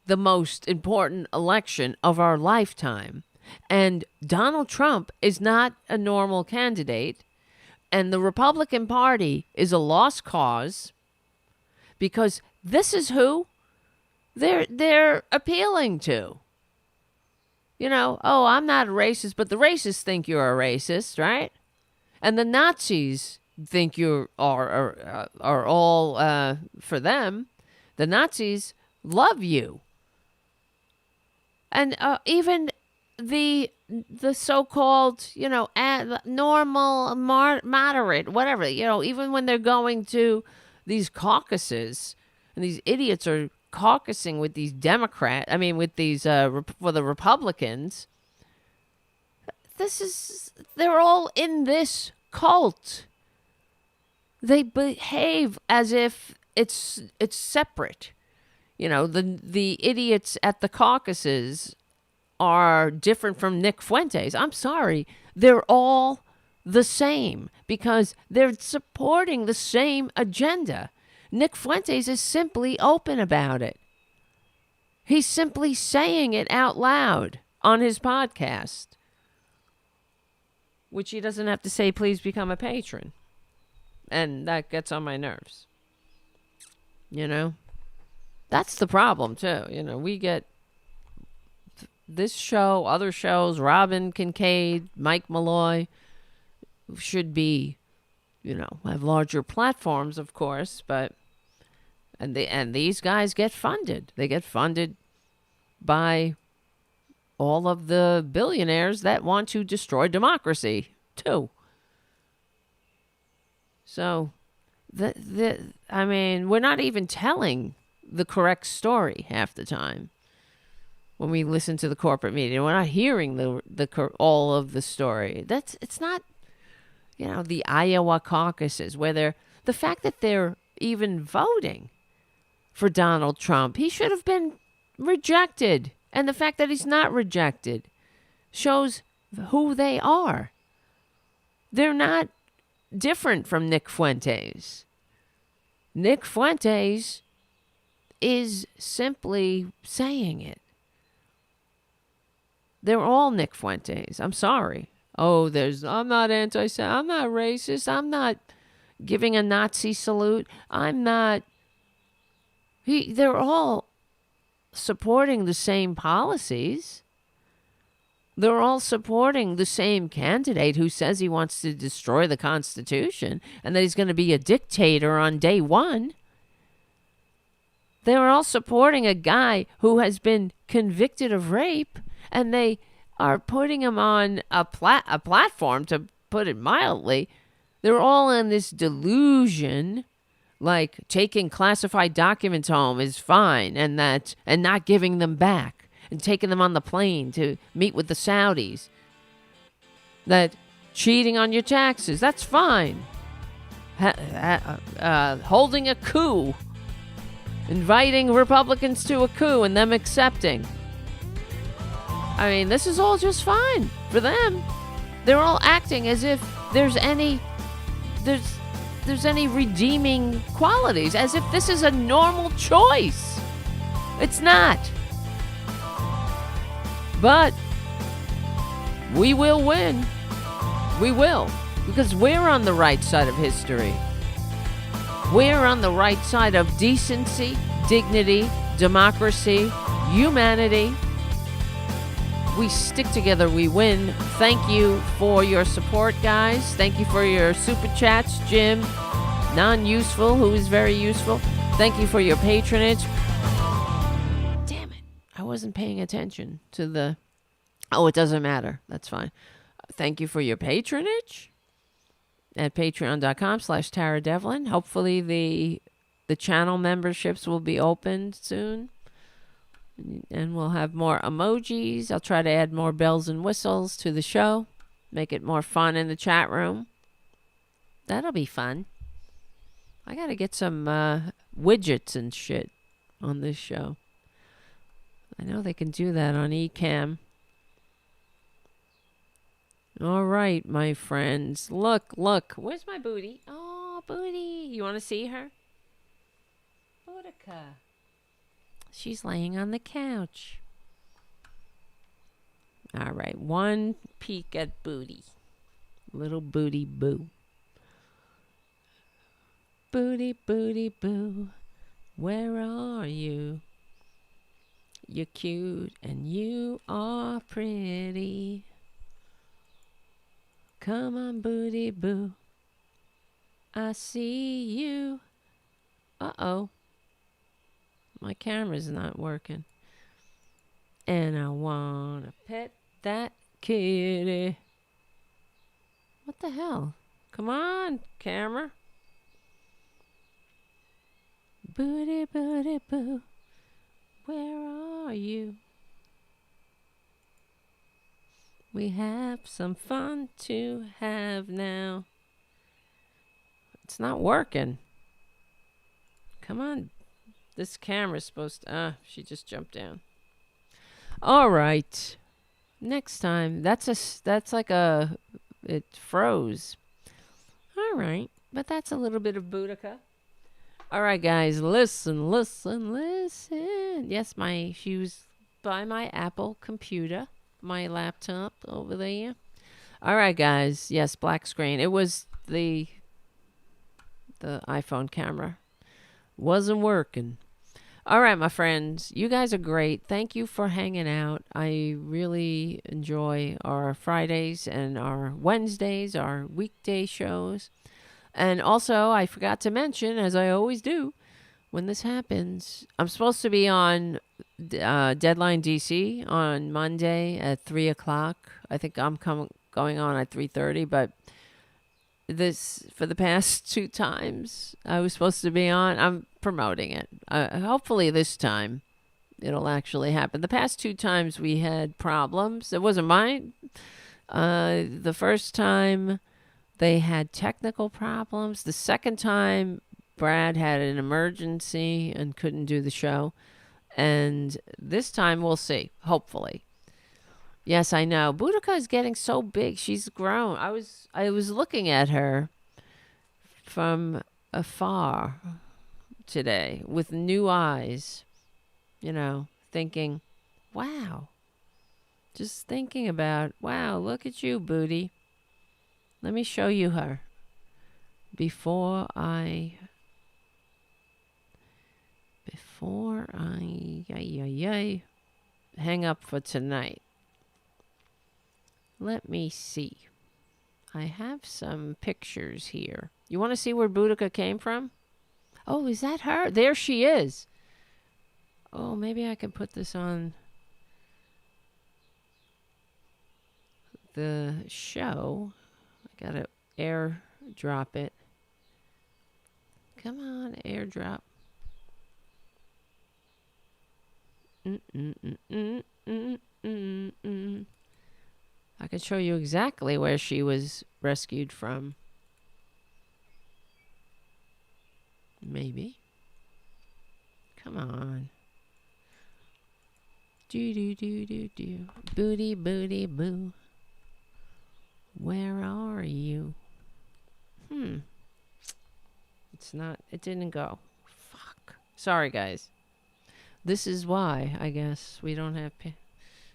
the most important election of our lifetime. And Donald Trump is not a normal candidate. And the Republican Party is a lost cause, because this is who they're appealing to. Oh, I'm not a racist, but the racists think you're a racist, right? And the Nazis think you are all for them. The Nazis love you. And even the so-called, normal, moderate, whatever, even when they're going to these caucuses, and these idiots are caucusing with these with these, for the Republicans, they're all in this cult. They behave as if it's separate. The idiots at the caucuses are different from Nick Fuentes. I'm sorry. They're all the same because they're supporting the same agenda. Nick Fuentes is simply open about it. He's simply saying it out loud on his podcast, which he doesn't have to say, please become a patron. And that gets on my nerves. That's the problem, too. We get this show, other shows, Robin Kincaid, Mike Malloy should be, have larger platforms, of course, but and these guys get funded. They get funded by all of the billionaires that want to destroy democracy, too. So, we're not even telling the correct story half the time when we listen to the corporate media. We're not hearing all of the story. It's not, the Iowa caucuses where the fact that they're even voting for Donald Trump, he should have been rejected. And the fact that he's not rejected shows who they are. They're not different from Nick Fuentes. Nick Fuentes is simply saying it. They're all Nick Fuentes. I'm sorry. Oh, I'm not anti-Semite. I'm not racist. I'm not giving a Nazi salute. I'm not. They're all supporting the same policies. They're all supporting the same candidate who says he wants to destroy the Constitution and that he's going to be a dictator on day one. They're all supporting a guy who has been convicted of rape, and they are putting him on a platform, to put it mildly. They're all in this delusion, like taking classified documents home is fine, and not giving them back, and taking them on the plane to meet with the Saudis. That cheating on your taxes, that's fine. Holding a coup, inviting Republicans to a coup and them accepting. This is all just fine. For them, they're all acting as if there's any redeeming qualities, as if this is a normal choice. It's not. But we will win. We will. Because we're on the right side of history. We're on the right side of decency, dignity, democracy, humanity. We stick together, we win. Thank you for your support, guys. Thank you for your super chats, Jim. Non-useful, who is very useful. Thank you for your patronage. Damn it. I wasn't paying attention to the... Oh, it doesn't matter. That's fine. Thank you for your patronage at patreon.com/TaraDevlin. Hopefully the channel memberships will be opened soon. And we'll have more emojis. I'll try to add more bells and whistles to the show. Make it more fun in the chat room. That'll be fun. I got to get some widgets and shit on this show. I know they can do that on Ecamm. All right, my friends. Look. Where's my booty? Oh, booty. You want to see her? Boudica. She's laying on the couch. All right, one peek at booty. Little booty boo. Booty, booty, boo. Where are you? You're cute and you are pretty. Come on, booty boo. I see you. Uh-oh. My camera's not working. And I wanna pet that kitty. What the hell? Come on, camera. Booty, booty, boo. Where are you? We have some fun to have now. It's not working. Come on. This camera's supposed to... she just jumped down. All right. Next time. That's like a... It froze. All right. But that's a little bit of Boudica. All right, guys. Listen. Yes, she was by my Apple computer. My laptop over there. All right, guys. Yes, black screen. It was the iPhone camera. Wasn't working. All right, my friends. You guys are great. Thank you for hanging out. I really enjoy our Fridays and our Wednesdays, our weekday shows. And also, I forgot to mention, as I always do, when this happens, I'm supposed to be on Deadline DC on Monday at 3 o'clock. I think I'm going on at 3:30, but for the past 2 times I was supposed to be on, I'm promoting it. Hopefully this time it'll actually happen. The past 2 times we had problems. It wasn't mine. The first time they had technical problems. The second time Brad had an emergency and couldn't do the show. And this time we'll see, hopefully. Yes, I know. Boudica is getting so big. She's grown. I was looking at her from afar today with new eyes, thinking, wow. Just thinking about, wow, look at you, Booty. Let me show you her before I hang up for tonight. Let me see. I have some pictures here. You want to see where Boudica came from? Oh, is that her? There she is. Oh, maybe I can put this on the show. I gotta airdrop it. Come on, airdrop. I can show you exactly where she was rescued from. Maybe. Come on. Do. Booty, booty, boo. Where are you? It's not, it didn't go. Fuck. Sorry, guys. This is why, I guess, we don't have,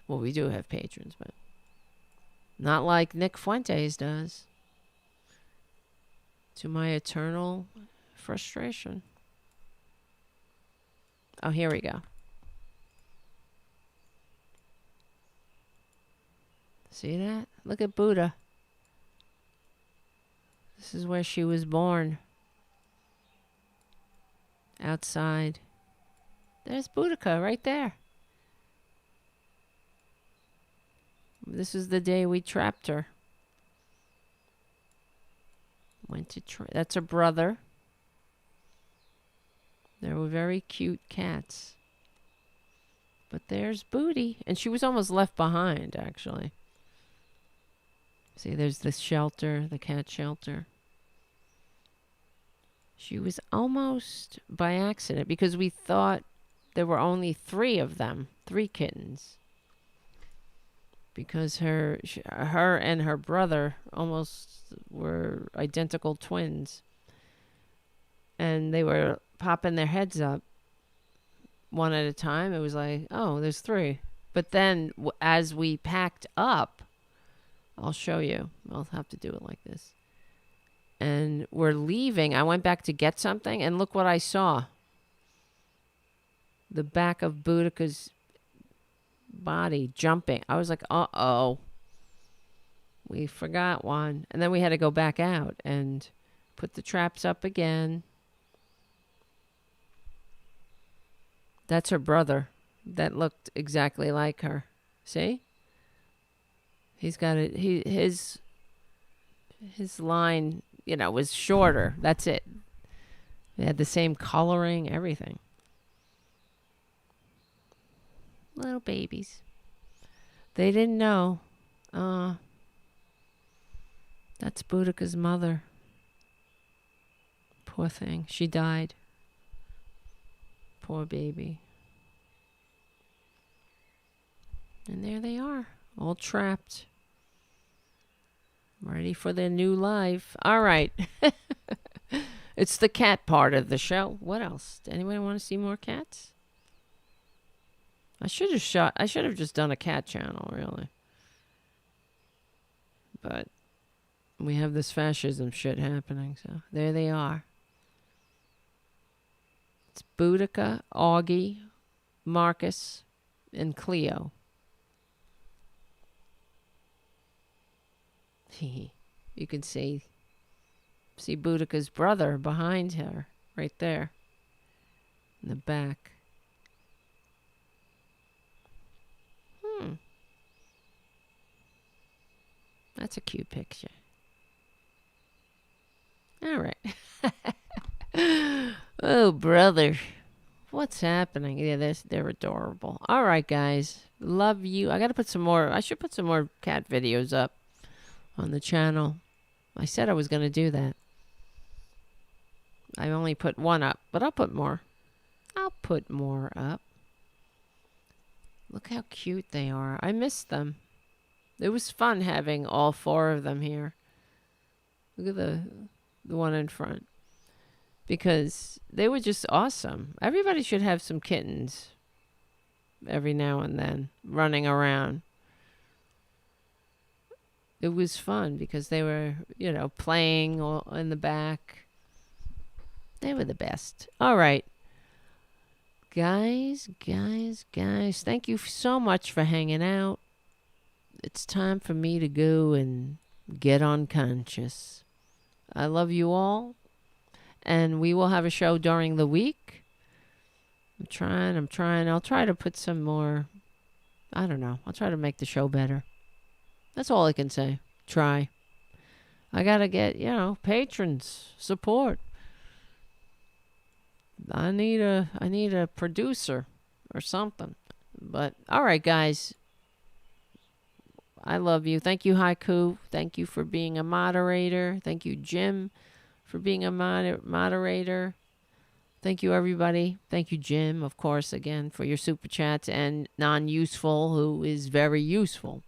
well, we do have patrons, but not like Nick Fuentes does. To my eternal frustration. Oh, here we go. See that? Look at Buddha. This is where she was born. Outside. There's Boudica right there. This is the day we trapped her. Went to that's her brother. They were very cute cats. But there's Booty. And she was almost left behind, actually. See, there's the shelter, the cat shelter. She was almost by accident because we thought there were only 3 of them, 3 kittens. Because her and her brother almost were identical twins. And they were popping their heads up one at a time. It was like, oh, there's 3. But then as we packed up, I'll show you. I'll have to do it like this. And we're leaving. I went back to get something, and look what I saw. The back of Boudica's body jumping. I was like, uh-oh. We forgot one. And then we had to go back out and put the traps up again. That's her brother. That looked exactly like her. See? He's got it. His line, was shorter. That's it. They had the same coloring, everything. Little babies. They didn't know. That's Boudica's mother. Poor thing. She died. Poor baby. And there they are. All trapped. Ready for their new life. All right. It's the cat part of the show. What else? Anyone want to see more cats? I should have just done a cat channel, really. But we have this fascism shit happening, so there they are. It's Boudica, Augie, Marcus, and Cleo. You can see Boudica's brother behind her, right there, in the back. That's a cute picture. All right. Oh, brother. What's happening? Yeah, they're adorable. All right, guys. Love you. I should put some more cat videos up on the channel. I said I was going to do that. I only put 1 up, but I'll put more. I'll put more up. Look how cute they are. I missed them. It was fun having all 4 of them here. Look at the one in front. Because they were just awesome. Everybody should have some kittens every now and then running around. It was fun because they were, playing in the back. They were the best. All right. Guys, thank you so much for hanging out. It's time for me to go and get unconscious. I love you all. And we will have a show during the week. I'm trying. I'll try to put some more. I don't know. I'll try to make the show better. That's all I can say. Try. I got to get, patrons, support. I need a producer or something. But all right, guys. I love you. Thank you, Haiku. Thank you for being a moderator. Thank you, Jim, for being a moderator. Thank you, everybody. Thank you, Jim, of course, again, for your super chats, and non-useful, who is very useful,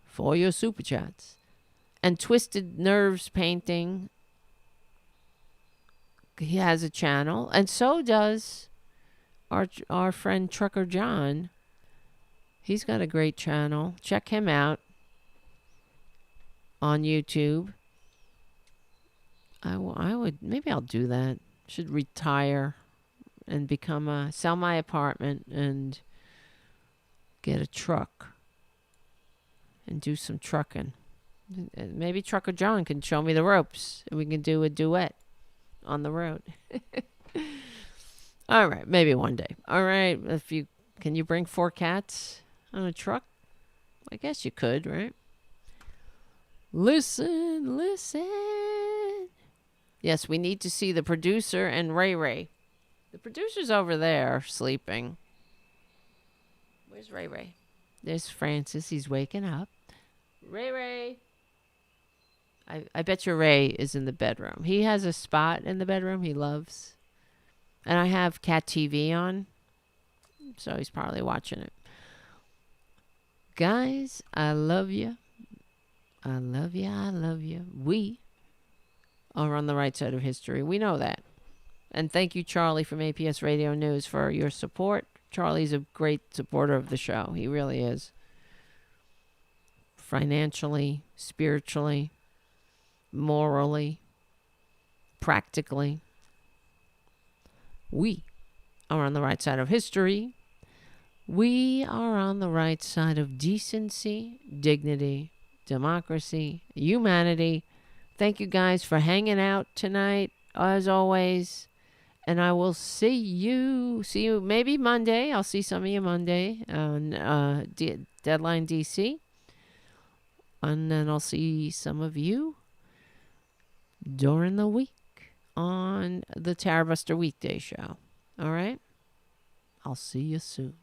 for your super chats. And Twisted Nerves Painting, he has a channel, and so does our friend Trucker John. He's got a great channel. Check him out on YouTube. I would, maybe I'll do that. Should retire and sell my apartment and get a truck and do some trucking. Maybe Trucker John can show me the ropes and we can do a duet on the road. All right, maybe one day. All right, can you bring 4 cats on a truck? I guess you could, right? Listen. Yes, we need to see the producer and Ray Ray. The producer's over there sleeping. Where's Ray Ray? There's Francis. He's waking up. Ray Ray. I bet your Ray is in the bedroom. He has a spot in the bedroom he loves. And I have Cat TV on. So he's probably watching it. Guys, I love you. I love you. We are on the right side of history. We know that. And thank you, Charlie, from APS Radio News for your support. Charlie's a great supporter of the show. He really is. Financially, spiritually, morally, practically. We are on the right side of history. We are on the right side of decency, dignity, democracy, humanity. Thank you guys for hanging out tonight, as always. And I will see you maybe Monday. I'll see some of you Monday on Deadline DC. And then I'll see some of you during the week on the Tarabuster Weekday Show. All right? I'll see you soon.